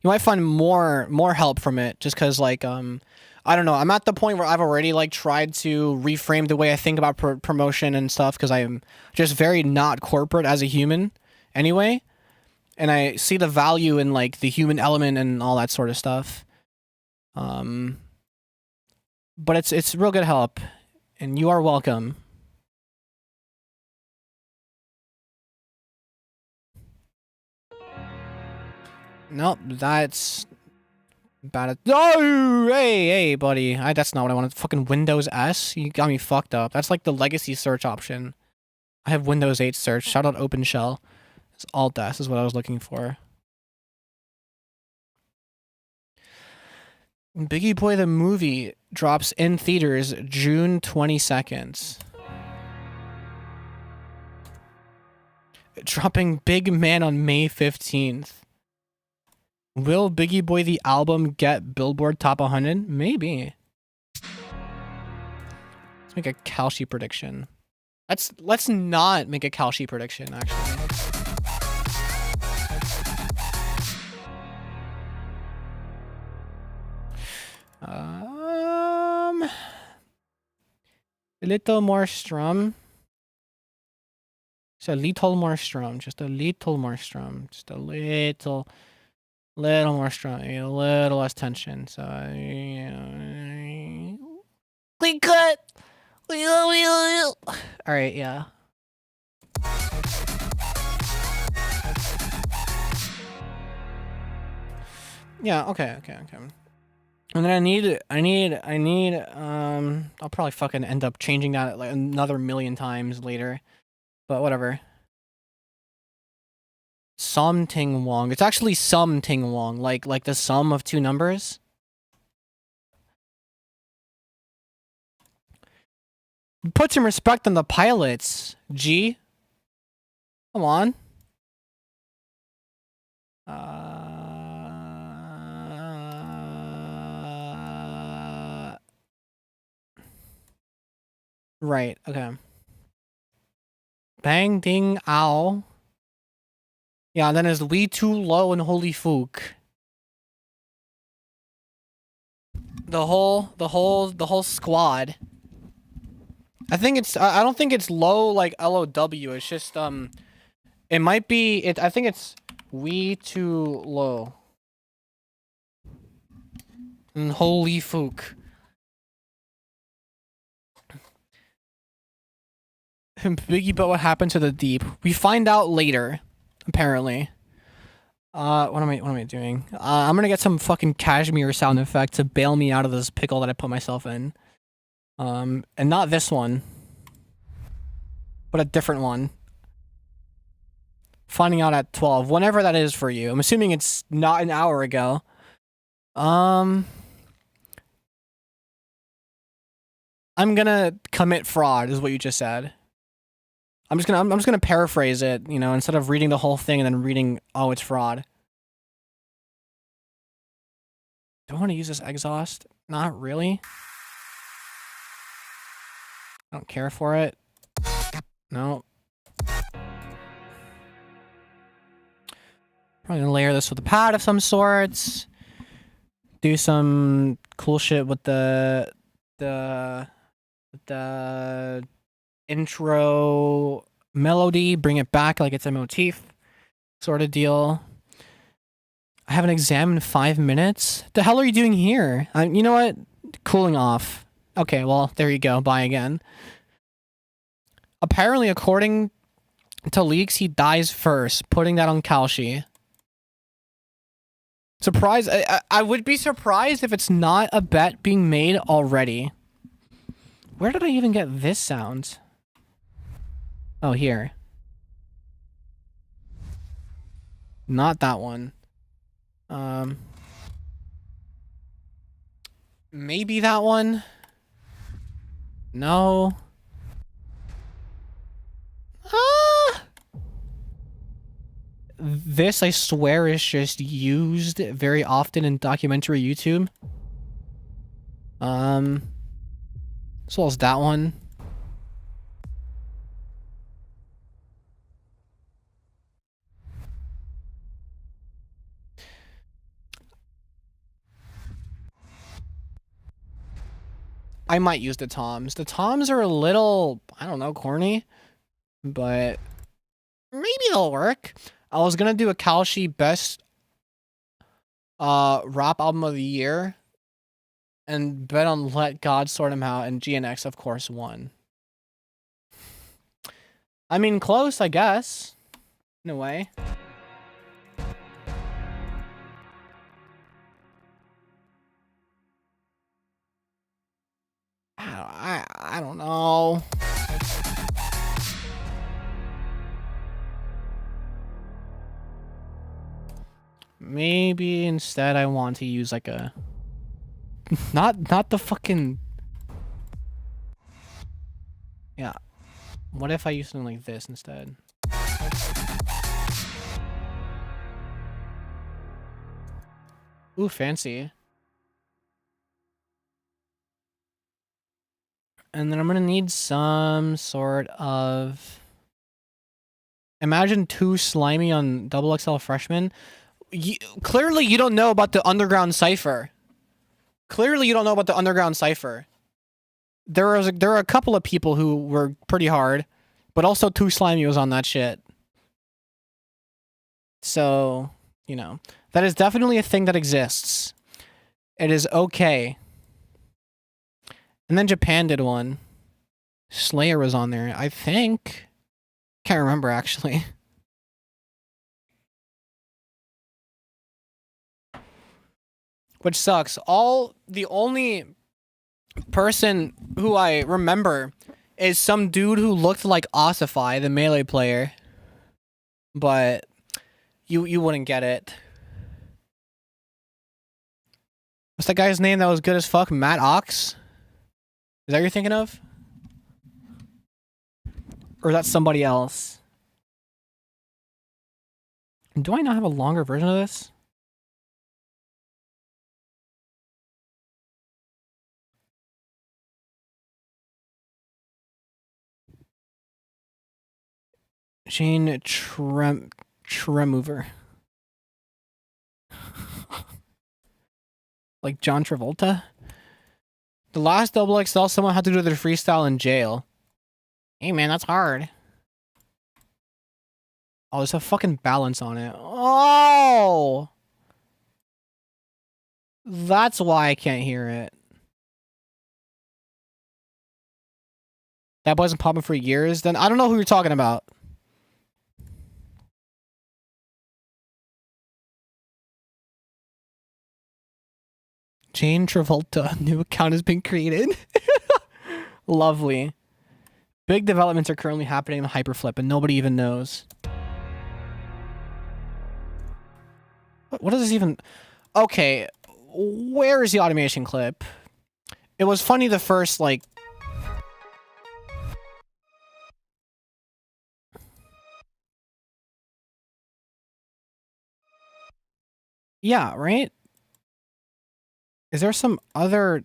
Speaker 1: You might find more help from it, just because, like, I don't know. I'm at the point where I've already, like, tried to reframe the way I think about promotion and stuff, because I'm just very not corporate as a human anyway. And I see the value in, like, the human element and all that sort of stuff. But it's real good help, and you are welcome. Nope, that's bad. No, hey, buddy. That's not what I wanted. Fucking Windows S. You got me fucked up. That's like the legacy search option. I have Windows 8 search. Shout out OpenShell. It's Alt S is what I was looking for. Biggie Boy the movie drops in theaters June 22nd. Dropping Big Man on May 15th. Will Biggie Boy the album get Billboard Top 100? Maybe. Let's make a Kalshi prediction. Let's not make a Kalshi prediction, actually. A little more strum. Just a little more strum. Just a little more strum. Just a little more strum. A little less tension. So, clean cut. All right, yeah. Yeah, okay. And then I need, I'll probably fucking end up changing that like another million times later. But whatever. Som Ting Wong. It's actually Sum Ting Wong, like the sum of two numbers. Put some respect on the pilots, G. Come on. Right, okay. Bang Ding Ow. Yeah, and then there's We Too Low and Holy Fook. The whole squad. I think it's I don't think it's low like LOW. It's just it might be I think it's We Too Low. And Holy Fook. Biggie, but what happened to the deep? We find out later, apparently. What am I doing? I'm gonna get some fucking cashmere sound effect to bail me out of this pickle that I put myself in. And not this one, but a different one. finding out at 12, whenever that is for you. I'm assuming it's not an hour ago. I'm gonna commit fraud, is what you just said. I'm just gonna paraphrase it, you know, instead of reading the whole thing and then reading, oh, it's fraud. Do I want to use this exhaust? Not really. I don't care for it. No. Probably gonna layer this with a pad of some sorts. Do some cool shit with the intro melody. Bring it back like it's a motif sort of deal. I have an exam in 5 minutes. The hell are you doing here? You know what? Cooling off. Okay, well, there you go. Bye again. Apparently, according to leaks, he dies first, putting that on Kalshi. Surprise! I would be surprised if it's not a bet being made already. Where did I even get this sound? Oh, here. Not that one. Maybe that one? No. This, I swear, is just used very often in documentary YouTube. As well as that one. I might use the toms. The toms are a little, I don't know, corny, but maybe they'll work. I was gonna do a Kalshi best rap album of the year and bet on Let God Sort Him Out, and GNX of course won. I mean, close, I guess, in a way. I don't know. Maybe instead I want to use like a not the fucking, yeah. What if I use something like this instead? Ooh, fancy. And then I'm gonna need some sort of, imagine too slimy on double XL freshman. Clearly you don't know about the underground cipher. Clearly you don't know about the underground cipher. There are a couple of people who were pretty hard, but also Too Slimy was on that shit. So, you know, that is definitely a thing that exists. It is okay. And then Japan did one. Slayer was on there, I think. Can't remember, actually. Which sucks. The only person who I remember is some dude who looked like Ossify, the Melee player. But you wouldn't get it. What's that guy's name that was good as fuck? Matt Ox? Is that what you're thinking of? Or is that somebody else? Do I not have a longer version of this? Shane Tremover. Like John Travolta? The last double XL, someone had to do their freestyle in jail. Hey man, that's hard. Oh, there's a fucking balance on it. Oh! That's why I can't hear it. That wasn't popping for years? Then I don't know who you're talking about. Jane Travolta, new account has been created. Lovely. Big developments are currently happening in the hyperflip and nobody even knows. What does this even... Okay, where is the automation clip? It was funny the first, like... Yeah, right? Is there some other...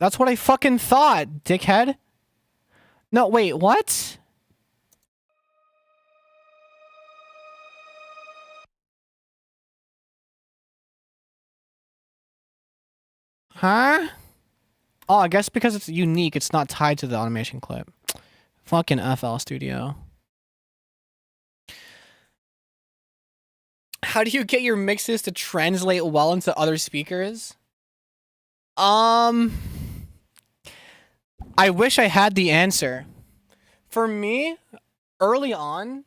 Speaker 1: That's what I fucking thought, dickhead. No, wait, what? Huh? Oh, I guess because it's unique, it's not tied to the automation clip. Fucking FL Studio. How do you get your mixes to translate well into other speakers? I wish I had the answer. For me, early on,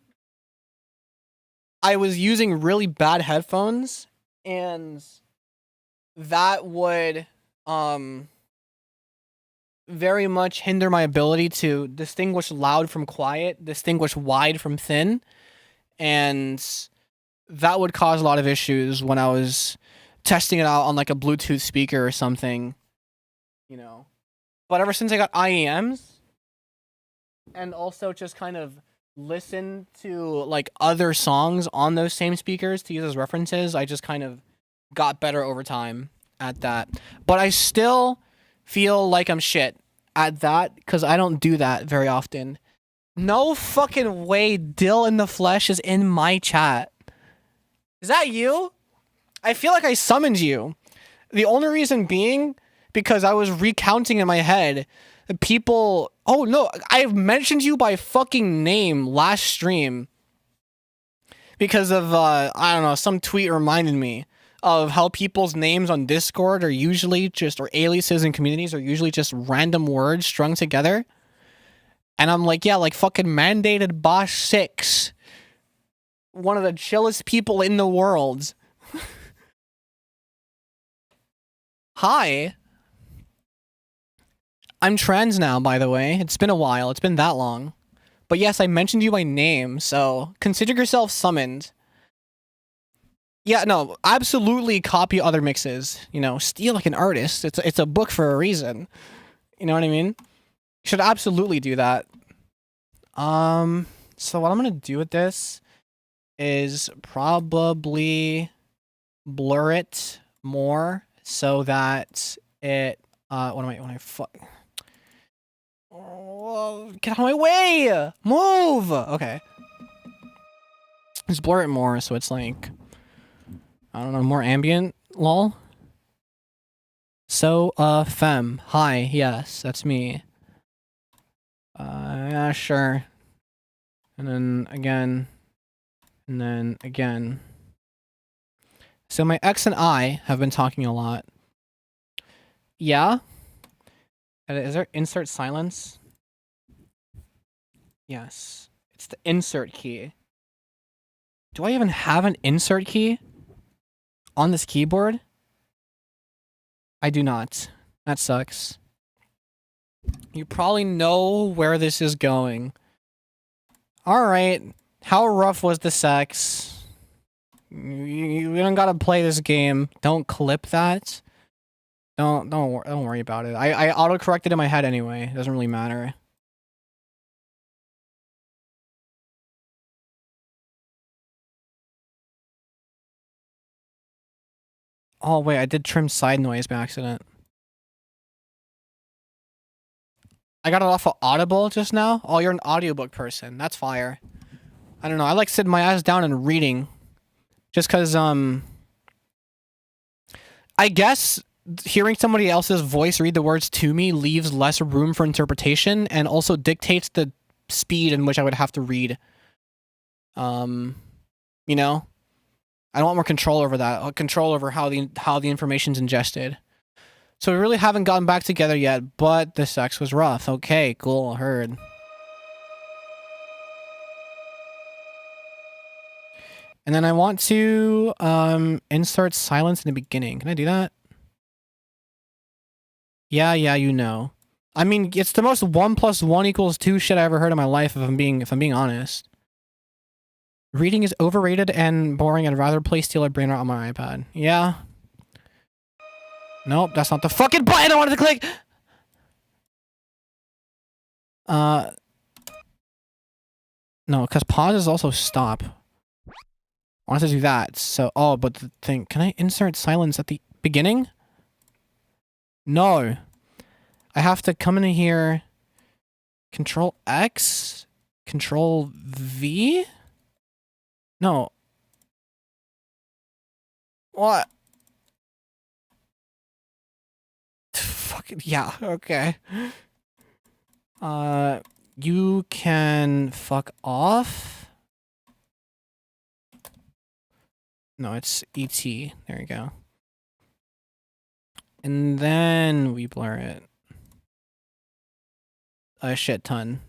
Speaker 1: I was using really bad headphones, and that would very much hinder my ability to distinguish loud from quiet, distinguish wide from thin, and that would cause a lot of issues when I was testing it out on like a Bluetooth speaker or something, you know. But ever since I got IEMs, and also just kind of listen to like other songs on those same speakers to use as references, I just kind of got better over time at that. But I still feel like I'm shit at that because I don't do that very often. No fucking way Dill in the Flesh is in my chat. Is that you? I feel like I summoned you. The only reason being because I was recounting in my head people... Oh no, I've mentioned you by fucking name last stream because of, I don't know, some tweet reminded me of how people's names on Discord are usually just, or aliases in communities are usually just random words strung together. And I'm like, yeah, like fucking mandated boss 6. One of the chillest people in the world. Hi. I'm trans now, by the way. It's been a while. It's been that long. But yes, I mentioned you by name, so consider yourself summoned. Yeah, no, absolutely copy other mixes. You know, steal like an artist. It's a book for a reason. You know what I mean? You should absolutely do that. So what I'm gonna do with this is probably blur it more so that it Oh, get out of my way! Move! Okay. Just blur it more so it's like, I don't know, more ambient, lol. So, fem. Hi, yes, that's me. Yeah, sure. And then again. And then again. So my ex and I have been talking a lot. Yeah? Is there insert silence? Yes. It's the insert key. Do I even have an insert key on this keyboard? I do not. That sucks. You probably know where this is going. Alright. How rough was the sex? You don't gotta play this game. Don't clip that. Don't worry about it. I auto-corrected in my head anyway. It doesn't really matter. Oh wait, I did trim side noise by accident. I got it off of Audible just now. Oh, you're an audiobook person. That's fire. I don't know. I like sitting my ass down and reading. Just cause I guess hearing somebody else's voice read the words to me leaves less room for interpretation and also dictates the speed in which I would have to read. You know? I don't want more control over that. Control over how the information's ingested. So we really haven't gotten back together yet, but the sex was rough. Okay, cool, heard. And then I want to insert silence in the beginning. Can I do that? Yeah, you know. I mean, it's the most 1 + 1 = 2 shit I ever heard in my life if I'm being honest. Reading is overrated and boring. I'd rather play Steal a Brain Rot on my iPad. Yeah. Nope, that's not the fucking button I wanted to click! No, because pause is also stop. I wanted to do that, so... Oh, but the thing... Can I insert silence at the beginning? No. I have to come in here... Control X? Control V? No. What? Fucking... Yeah, okay. You can fuck off? No, it's ET. There you go. And then we blur it. A shit ton.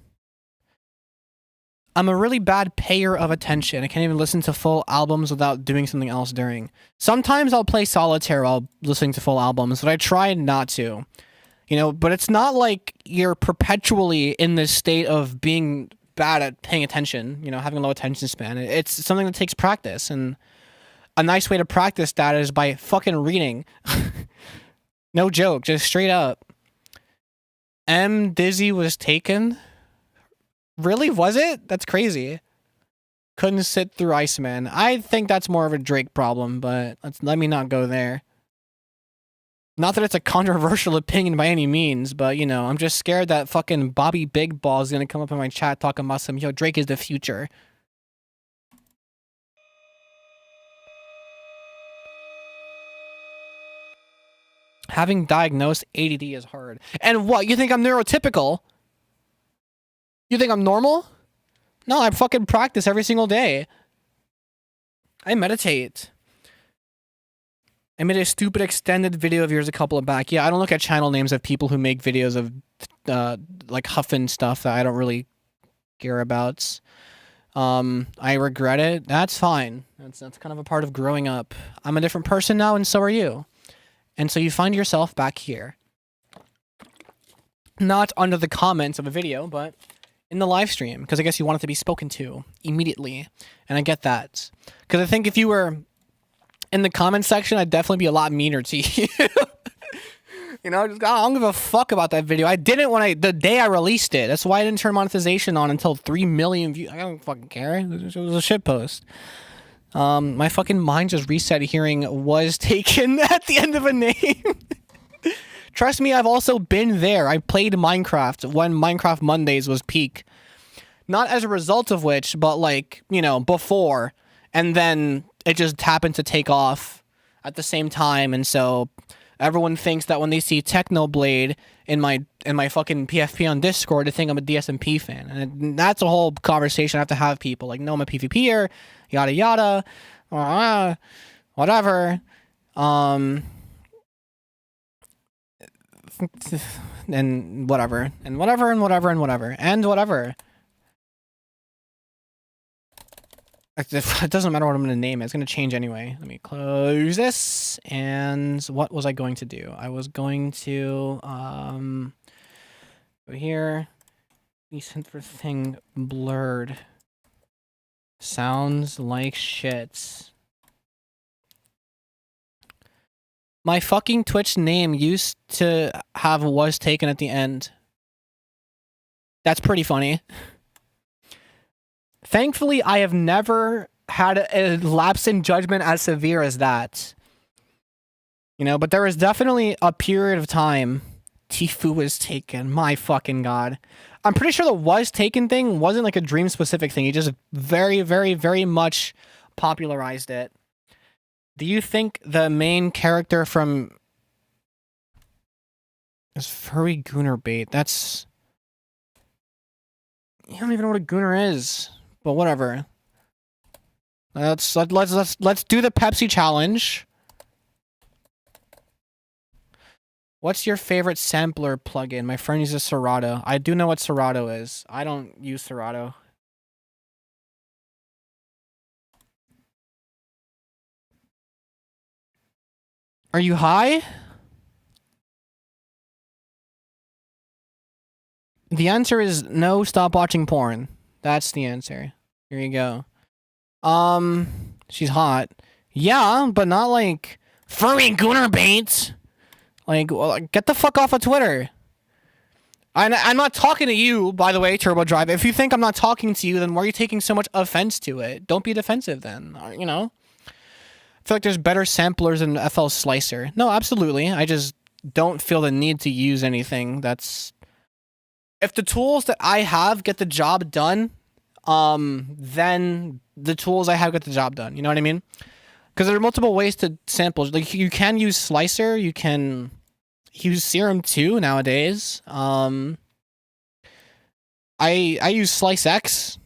Speaker 1: I'm a really bad payer of attention. I can't even listen to full albums without doing something else during. Sometimes I'll play solitaire while listening to full albums, but I try not to. You know, but it's not like you're perpetually in this state of being bad at paying attention, you know, having a low attention span. It's something that takes practice, and a nice way to practice that is by fucking reading. No joke, just straight up. Dizzy was taken? Really? Was it? That's crazy. Couldn't sit through Iceman. I think that's more of a Drake problem, but let me not go there. Not that it's a controversial opinion by any means, but, you know, I'm just scared that fucking Bobby Big Ball is gonna come up in my chat talking about some, yo, Drake is the future. Having diagnosed ADD is hard. And what, you think I'm neurotypical? You think I'm normal? No, I fucking practice every single day. I meditate. I made a stupid extended video of yours a couple of back. Yeah, I don't look at channel names of people who make videos of like huffin stuff that I don't really care about. I regret it. That's fine. That's kind of a part of growing up. I'm a different person now, and so are you. And so you find yourself back here. Not under the comments of a video, but in the live stream, because I guess you want it to be spoken to immediately. And I get that. Because I think if you were in the comment section, I'd definitely be a lot meaner to you. You know, I don't give a fuck about that video. I didn't the day I released it. That's why I didn't turn monetization on until 3 million views. I don't fucking care. It was a shit post. My fucking mind just reset hearing was taken at the end of a name. Trust me, I've also been there. I played Minecraft when Minecraft Mondays was peak. Not as a result of which, but like, you know, before. And then it just happened to take off at the same time, and so everyone thinks that when they see Technoblade in my fucking PFP on Discord, they think I'm a DSMP fan, and that's a whole conversation I have to have people like, no, I'm a PvPer, yada yada, whatever, and whatever, and whatever, and whatever, and whatever, and whatever. It doesn't matter what I'm going to name it. It's going to change anyway. Let me close this. And what was I going to do? I was going to go here. Decent for thing blurred. Sounds like shit. My fucking Twitch name used to have was taken at the end. That's pretty funny. Thankfully, I have never had a lapse in judgment as severe as that. You know, but there was definitely a period of time Tifu was taken. My fucking god. I'm pretty sure the was taken thing wasn't like a dream specific thing. He just very, very, very much popularized it. Do you think the main character from is furry gooner bait? That's... I don't even know what a gooner is. But whatever. Let's do the Pepsi challenge. What's your favorite sampler plugin? My friend uses Serato. I do know what Serato is. I don't use Serato. Are you high? The answer is no, stop watching porn. That's the answer. Here you go. She's hot. Yeah, but not like furry gooner bait. Like, well, get the fuck off of Twitter. I'm not talking to you, by the way, Turbo Drive. If you think I'm not talking to you, then why are you taking so much offense to it? Don't be defensive then, you know? I feel like there's better samplers than FL Slicer. No, absolutely. I just don't feel the need to use anything that's... If the tools that I have get the job done, then the tools I have get the job done. You know what I mean? Because there are multiple ways to sample. Like, you can use Slicer, you can... use Serum 2 nowadays. I use Slice X,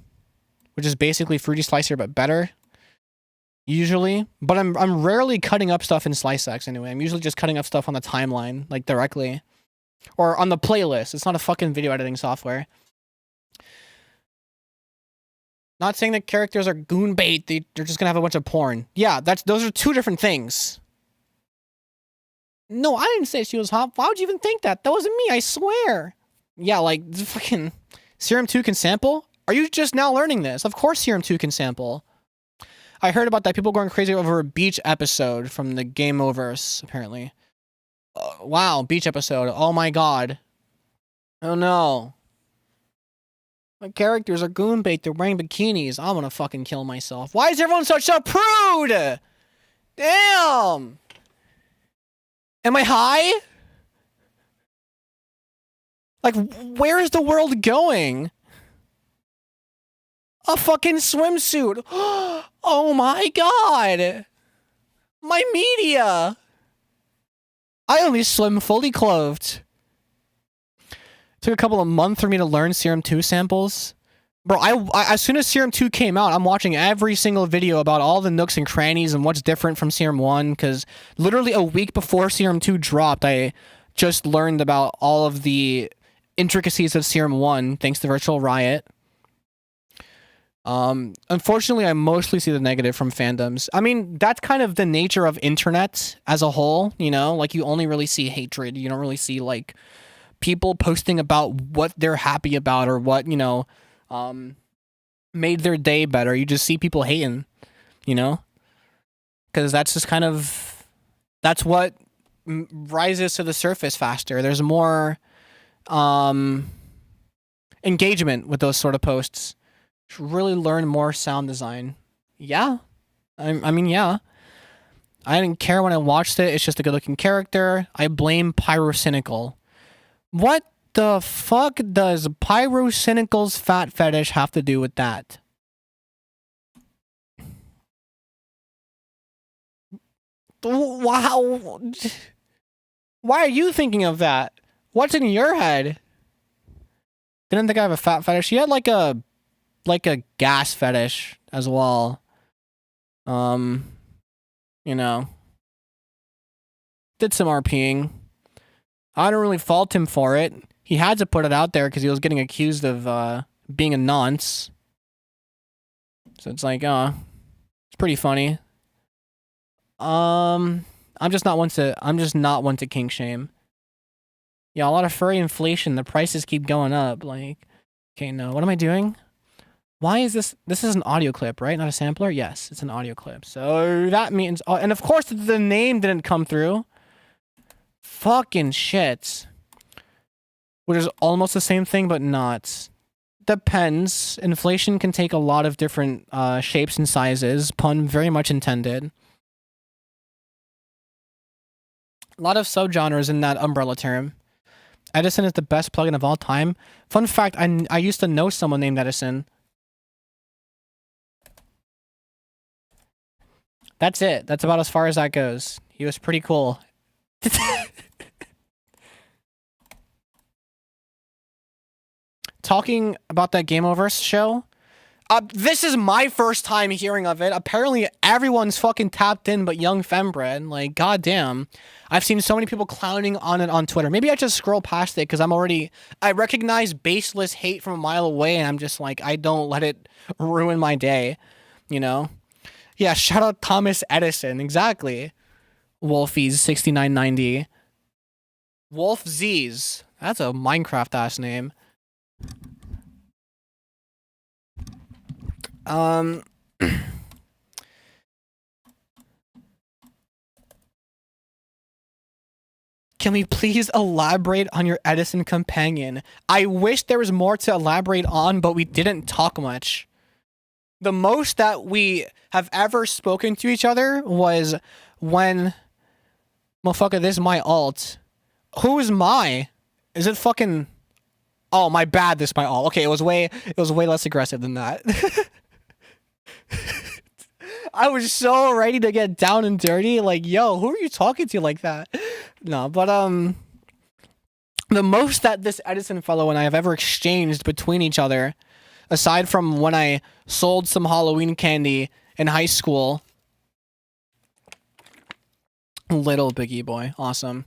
Speaker 1: which is basically Fruity Slicer but better. Usually, but I'm rarely cutting up stuff in Slice X anyway. I'm usually just cutting up stuff on the timeline, like directly, or on the playlist. It's not a fucking video editing software. Not saying that characters are goon bait. They're just gonna have a bunch of porn. Yeah, those are two different things. No, I didn't say she was hot. Why would you even think that? That wasn't me, I swear. Yeah, like, fucking... Serum 2 can sample? Are you just now learning this? Of course Serum 2 can sample. I heard about that. People going crazy over a beach episode from the Game Oververse, apparently. Wow, beach episode. Oh my god. Oh no. My characters are goon bait. They're wearing bikinis. I'm gonna fucking kill myself. Why is everyone such a prude? Damn! Am I high? Like, where is the world going? A fucking swimsuit. Oh my god. My media. I only swim fully clothed. Took a couple of months for me to learn Serum 2 samples. Bro, I as soon as Serum 2 came out, I'm watching every single video about all the nooks and crannies and what's different from Serum 1, because literally a week before Serum 2 dropped, I just learned about all of the intricacies of Serum 1, thanks to Virtual Riot. Unfortunately, I mostly see the negative from fandoms. I mean, that's kind of the nature of internet as a whole, you know? Like, you only really see hatred. You don't really see, like, people posting about what they're happy about or what, you know... made their day better. You just see people hating, you know? Because that's just kind of... That's what rises to the surface faster. There's more engagement with those sort of posts. Should really learn more sound design. Yeah. I mean, yeah. I didn't care when I watched it. It's just a good-looking character. I blame Pyrocynical. What the fuck does Pyrocynical's fat fetish have to do with that? Wow. Why are you thinking of that? What's in your head? Didn't think I have a fat fetish. She had like a gas fetish as well. You know. Did some RPing. I don't really fault him for it. He had to put it out there because he was getting accused of being a nonce. So it's like, it's pretty funny. I'm just not one to kink shame. Yeah, a lot of furry inflation. The prices keep going up. Like, okay, no. What am I doing? Why is this? This is an audio clip, right? Not a sampler? Yes, it's an audio clip. So that means... Oh, and of course the name didn't come through. Fucking shit. Which is almost the same thing, but not. Depends. Inflation can take a lot of different shapes and sizes. Pun very much intended. A lot of subgenres in that umbrella term. Edison is the best plugin of all time. Fun fact, I used to know someone named Edison. That's it. That's about as far as that goes. He was pretty cool. Talking about that Game Oververse show, this is my first time hearing of it. Apparently everyone's fucking tapped in but young fembread. Like, goddamn. I've seen so many people clowning on it on Twitter. Maybe I just scroll past it because I recognize baseless hate from a mile away, and I'm just like, I don't let it ruin my day, you know? Yeah, shout out Thomas Edison. Exactly. Wolfies 6990. Wolf Z's. That's a Minecraft ass name. Can we please elaborate on your Edison companion? I wish there was more to elaborate on, but we didn't talk much. The most that we have ever spoken to each other was when... Motherfucker, this is my alt. Who is my? Is it fucking... Oh, my bad, this is my alt. Okay, it was way less aggressive than that. I was so ready to get down and dirty. Like, yo, who are you talking to like that? No, but the most that this Edison fellow and I have ever exchanged between each other, aside from when I sold some Halloween candy in high school. Little Biggie boy, awesome.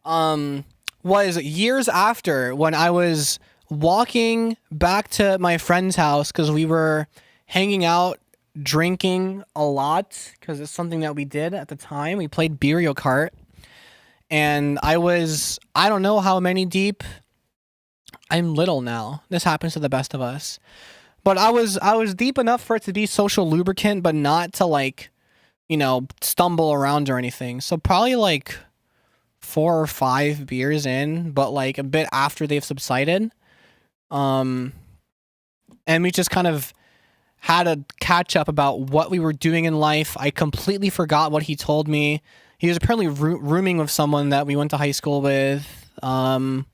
Speaker 1: Was years after when I was walking back to my friend's house because we were hanging out, drinking a lot because it's something that we did at the time. We played dariacore, and I don't know how many deep. I'm little now. This happens to the best of us. But I was deep enough for it to be social lubricant, but not to like, stumble around or anything. So probably like 4 or 5 beers in, but like a bit after they've subsided. And we just kind of had a catch up about what we were doing in life. I completely forgot what he told me. He was apparently rooming with someone that we went to high school with. And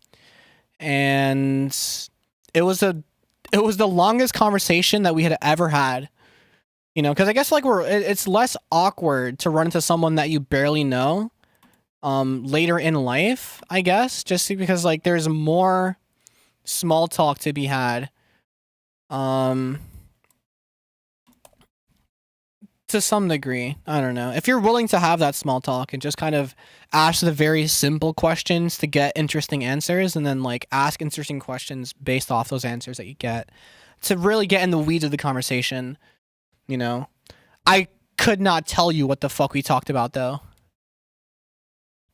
Speaker 1: it was the longest conversation that we had ever had. Because I guess like it's less awkward to run into someone that you barely know later in life, I guess, just because like there's more small talk to be had. To some degree, I don't know. If you're willing to have that small talk and just kind of ask the very simple questions to get interesting answers, and then like ask interesting questions based off those answers that you get to really get in the weeds of the conversation, I could not tell you what the fuck we talked about though.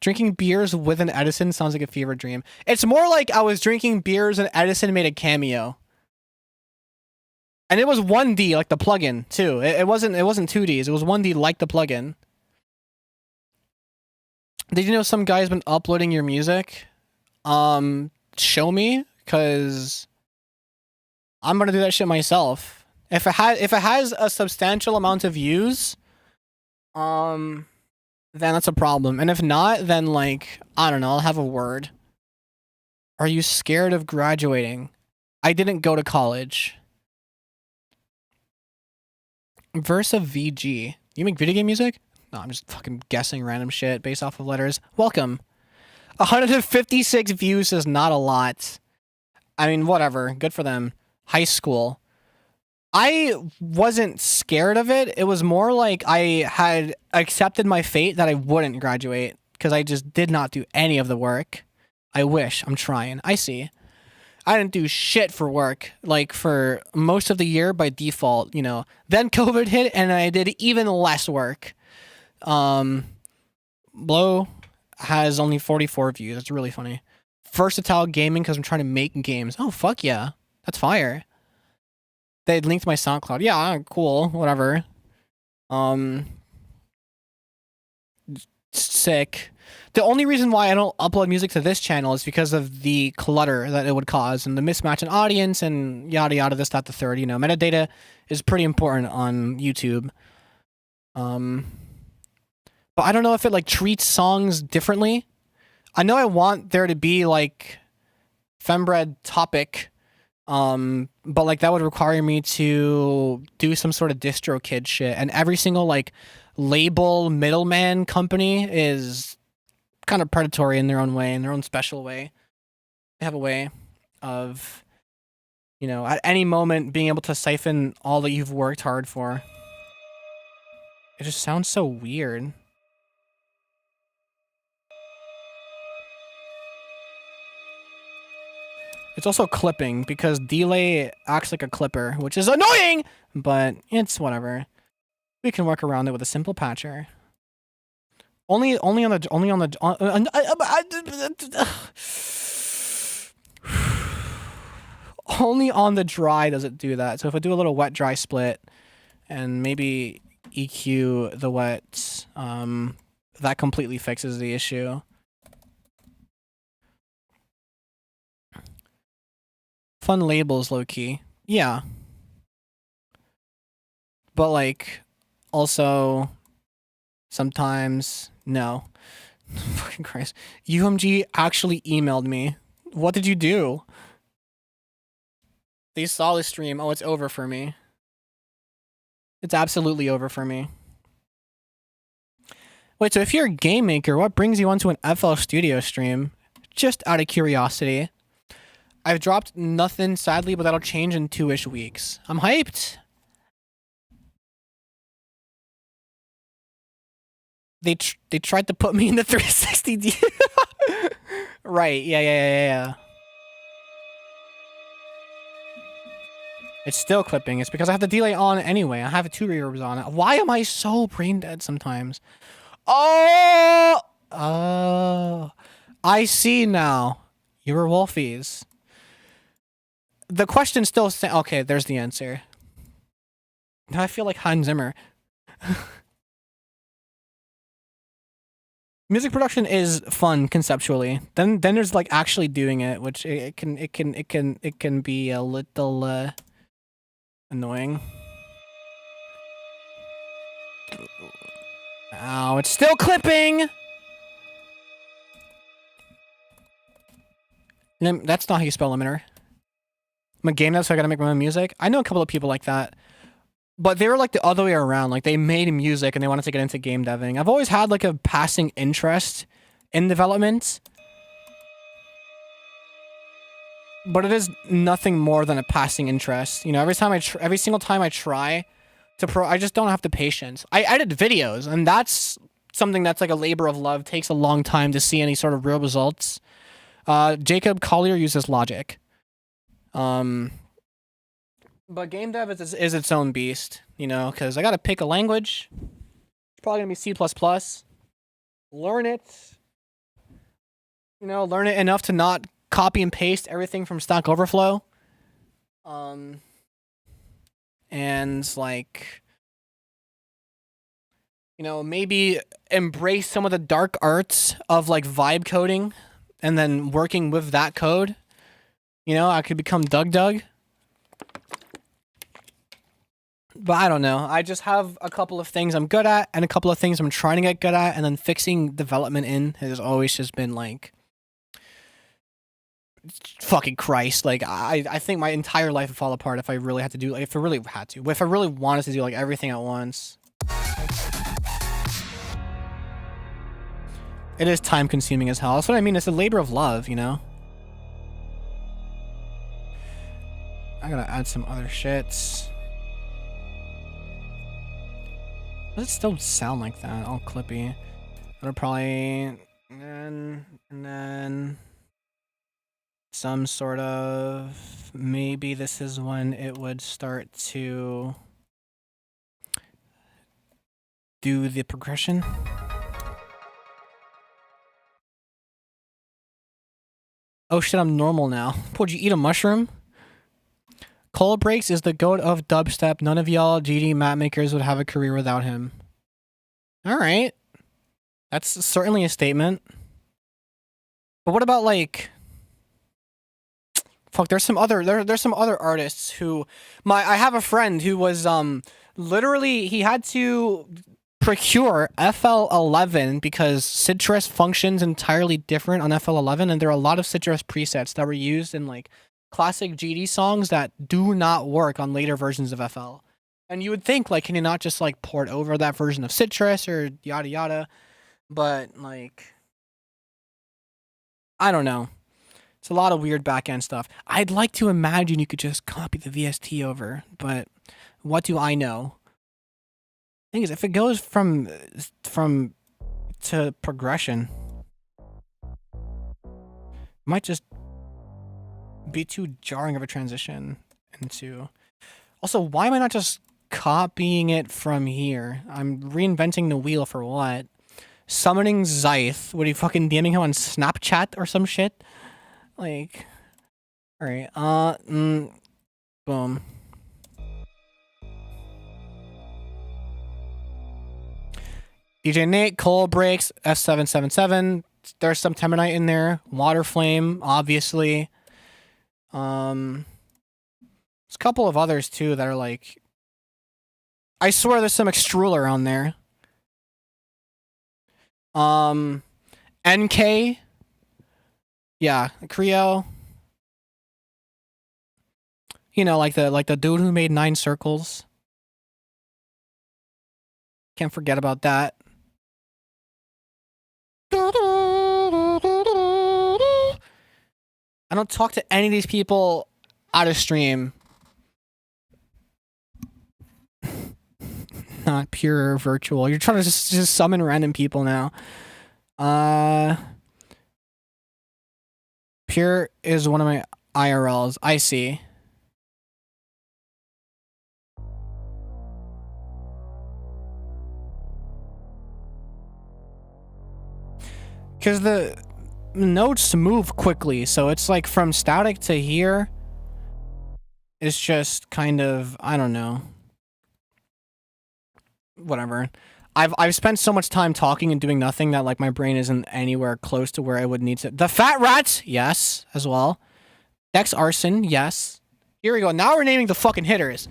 Speaker 1: Drinking beers with an Edison sounds like a fever dream. It's more like I was drinking beers and Edison made a cameo. And it was 1D, like the plugin, too. It wasn't 2Ds. It was 1D, like the plugin. Did you know some guy's been uploading your music? Show me, because I'm gonna do that shit myself. If it has a substantial amount of views, then that's a problem. And if not, then like, I don't know, I'll have a word. Are you scared of graduating? I didn't go to college. Versa VG. You make video game music? No, I'm just fucking guessing random shit based off of letters. Welcome. 156 views is not a lot. I mean, whatever. Good for them. High school. I wasn't scared of it. It was more like I had accepted my fate that I wouldn't graduate because I just did not do any of the work. I wish. I'm trying. I see. I didn't do shit for work, like for most of the year by default, Then COVID hit and I did even less work. Blow has only 44 views. It's really funny. Versatile Gaming because I'm trying to make games. Oh, fuck yeah. That's fire. They linked my SoundCloud. Yeah, cool. Whatever. Sick. The only reason why I don't upload music to this channel is because of the clutter that it would cause and the mismatch in audience and yada yada, this, that, the third. Metadata is pretty important on YouTube. But I don't know if it like treats songs differently. I know I want there to be like fembread topic, but like that would require me to do some sort of DistroKid shit, and every single like label middleman company is kind of predatory in their own way, in their own special way. They have a way of, at any moment being able to siphon all that you've worked hard for. It just sounds so weird. It's also clipping because delay acts like a clipper, which is annoying, but it's whatever. We can work around it with a simple patcher. Only on the only on the dry does it do that. So if I do a little wet dry split and maybe EQ the wet, that completely fixes the issue. fun labels, low key. Yeah. But like, also, sometimes no. Fucking Christ. UMG actually emailed me. What did you do? They saw the stream. Oh, it's over for me. It's absolutely over for me. Wait, so if you're a game maker, what brings you onto an FL Studio stream? Just out of curiosity. I've dropped nothing, sadly, but that'll change in 2-ish weeks. I'm hyped. They tried to put me in the 360D. Right, yeah. It's still clipping. It's because I have the delay on anyway. I have 2 reverbs on it. Why am I so brain dead sometimes? Oh! I see now. You were Wolfies. The question still okay, there's the answer. Now I feel like Hans Zimmer. Music production is fun conceptually. Then there's like actually doing it, which it can be a little annoying. Ow, it's still clipping. That's not how you spell limiter. I'm a game dev, so I gotta make my own music. I know a couple of people like that. But they were like the other way around. Like they made music and they wanted to get into game deving. I've always had like a passing interest in development. But it is nothing more than a passing interest. You know, every single time I try to I just don't have the patience. I edit videos, and that's something that's like a labor of love. Takes a long time to see any sort of real results. Jacob Collier uses Logic. But game dev is its own beast, you know, because I gotta pick a language. It's probably gonna be C++. Learn it. You know, learn it enough to not copy and paste everything from Stack Overflow. And like, you know, maybe embrace some of the dark arts of like vibe coding and then working with that code. You know, I could become Doug. But I don't know. I just have a couple of things I'm good at and a couple of things I'm trying to get good at, and then fixing development in has always just been like, fucking Christ. Like, I think my entire life would fall apart if I really had to do, like, if I really wanted to do like everything at once. It is time consuming as hell. That's what I mean. It's a labor of love, you know? I gotta add some other shits. Does it still sound like that? All clippy. It'll probably... And then... Some sort of... Maybe this is when it would start to... do the progression. Oh shit, I'm normal now. Would you eat a mushroom? Cole Breaks is the goat of dubstep. None of y'all GD map makers would have a career without him. Alright. That's certainly a statement. But what about like... Fuck, there's some other artists who... I have a friend who was literally he had to procure FL11 because Citrus functions entirely different on FL11, and there are a lot of Citrus presets that were used in like classic GD songs that do not work on later versions of FL. And you would think, like, can you not just like port over that version of Citrus or yada yada? But like, I don't know. It's a lot of weird back-end stuff. I'd like to imagine you could just copy the VST over, but what do I know? Thing is, if it goes from to progression, it might just be too jarring of a transition into... Also, why am I not just copying it from here? I'm reinventing the wheel for what? Summoning Zyth. What are you fucking DMing him on Snapchat or some shit? Like... Alright, boom. DJ Nate, Cole Breaks, F777. There's some Temonite in there. Water Flame, obviously. There's a couple of others too that are like, I swear there's some extruller on there. NK. Yeah, Creo. You know, like the dude who made 9 circles. Can't forget about that. I don't talk to any of these people out of stream. Not pure virtual. You're trying to just summon random people now. Pure is one of my IRLs. I see. Because the nodes move quickly, so it's like from static to here. It's just kind of, I don't know. Whatever. I've spent so much time talking and doing nothing that like my brain isn't anywhere close to where I would need to. The fat rats, yes, as well. Dex arson, yes. Here we go. Now we're naming the fucking hitters.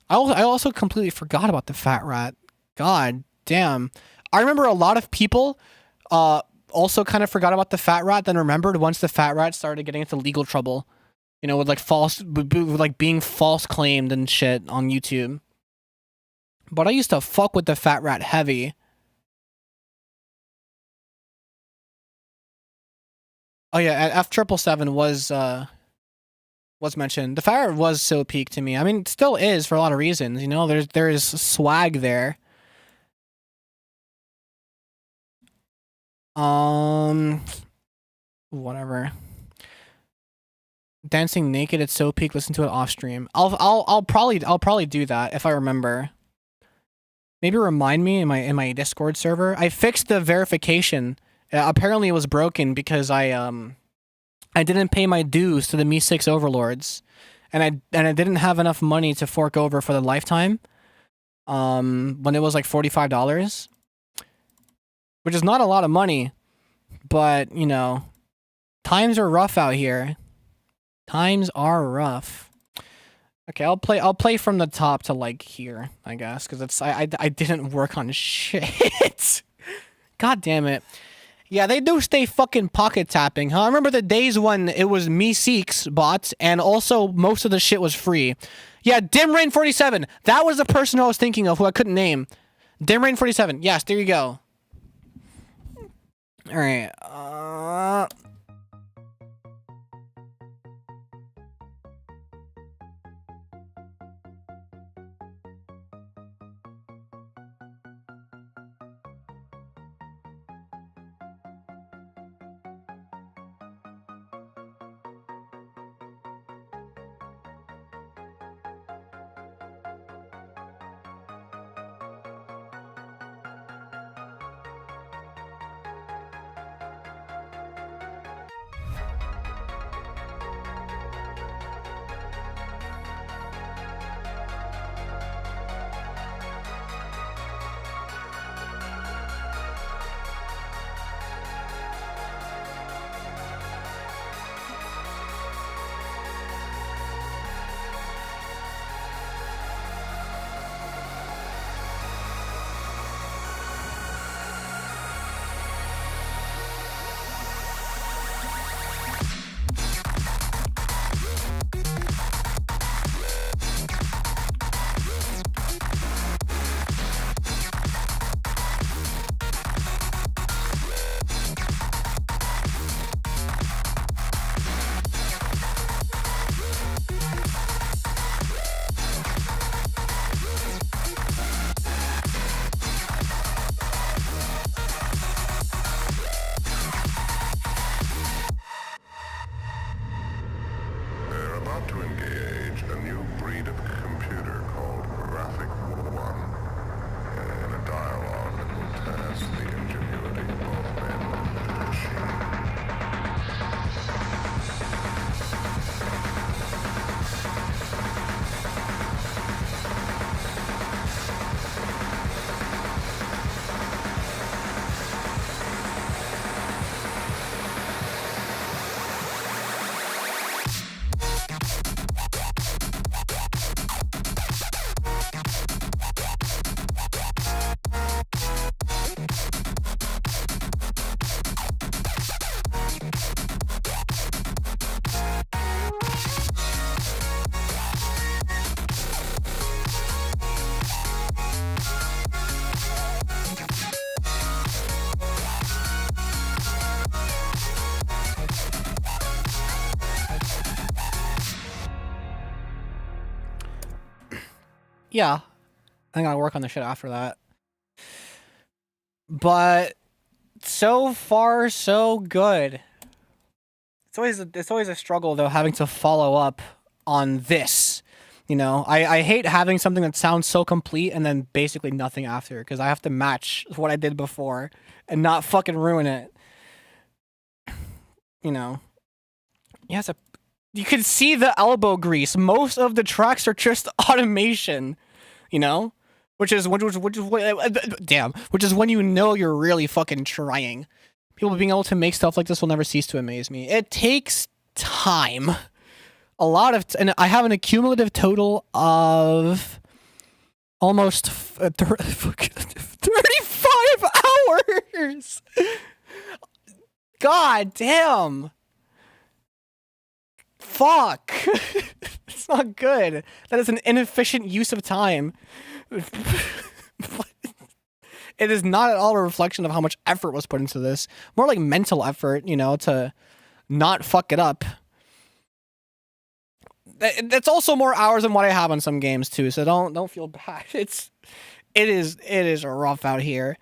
Speaker 1: I also completely forgot about the fat rat. God damn. I remember a lot of people also kind of forgot about the fat rat, then remembered once the fat rat started getting into legal trouble. You know, with like being false claimed and shit on YouTube. But I used to fuck with the fat rat heavy. Oh yeah, F777 was mentioned. The fat rat was so peak to me. I mean, it still is for a lot of reasons. You know, there is swag there. Whatever. Dancing naked at so peak. Listen to it off stream. I'll probably do that if I remember. Maybe remind me in my Discord server. I fixed the verification. Apparently it was broken because I didn't pay my dues to the Me6 overlords, and I didn't have enough money to fork over for the lifetime. When it was like $45, which is not a lot of money, but you know, times are rough out here. Times are rough. Okay, I'll play from the top to like here, I guess, because I didn't work on shit. God damn it. Yeah, they do stay fucking pocket tapping, huh? I remember the days when it was Me6 bots, and also most of the shit was free. Yeah, DimRain47. That was the person I was thinking of who I couldn't name. DimRain47. Yes, there you go. All right. Yeah, I gotta work on the shit after that. But so far, so good. It's always a struggle though, having to follow up on this. You know, I hate having something that sounds so complete and then basically nothing after, because I have to match what I did before and not fucking ruin it. You know, yes, you can see the elbow grease. Most of the tracks are just automation. You know, which is damn, which is when you know you're really fucking trying. People being able to make stuff like this will never cease to amaze me. It takes time. A lot of, and I have an accumulative total of almost 35 hours. God damn. Fuck. It's not good. That is an inefficient use of time. It is not at all a reflection of how much effort was put into this. More like mental effort, you know, to not fuck it up. That's also more hours than what I have on some games too, so don't feel bad. It is rough out here,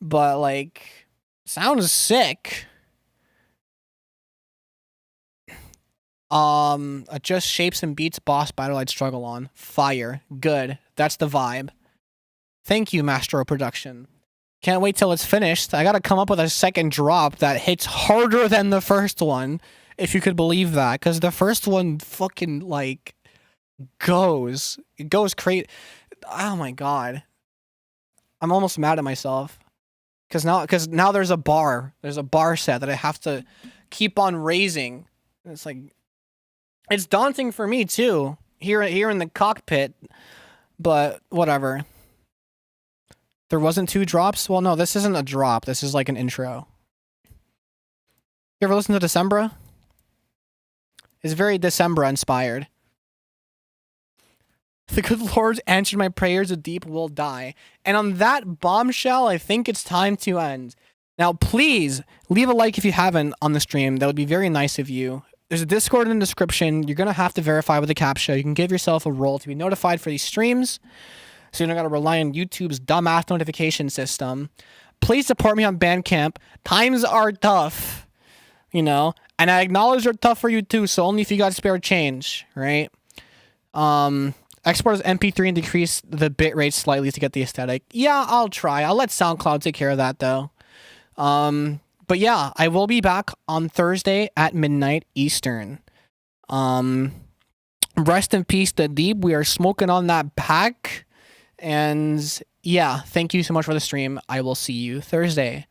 Speaker 1: but like, sounds sick. Adjust shapes and beats boss battle I'd struggle on. Fire. Good. That's the vibe. Thank you, Master of Production. Can't wait till it's finished. I gotta come up with a second drop that hits harder than the first one, if you could believe that, because the first one fucking, like, goes. It goes crazy. Oh my god. I'm almost mad at myself. Because now there's a bar. There's a bar set that I have to keep on raising. It's like, it's daunting for me too, here in the cockpit, but whatever. There wasn't 2 drops? Well, no, this isn't a drop. This is like an intro. You ever listen to Decembra? It's very Decembra inspired. The good Lord answered my prayers, a deep will die. And on that bombshell, I think it's time to end. Now, please, leave a like if you haven't on the stream. That would be very nice of you. There's a Discord in the description. You're going to have to verify with the CAPTCHA. You can give yourself a role to be notified for these streams, so you don't got to rely on YouTube's dumbass notification system. Please support me on Bandcamp. Times are tough, you know, and I acknowledge they're tough for you too, so only if you got spare change, right? Export as MP3 and decrease the bitrate slightly to get the aesthetic. Yeah, I'll try. I'll let SoundCloud take care of that though. But yeah, I will be back on Thursday at midnight Eastern. Rest in peace to Deep. We are smoking on that pack. And yeah, thank you so much for the stream. I will see you Thursday.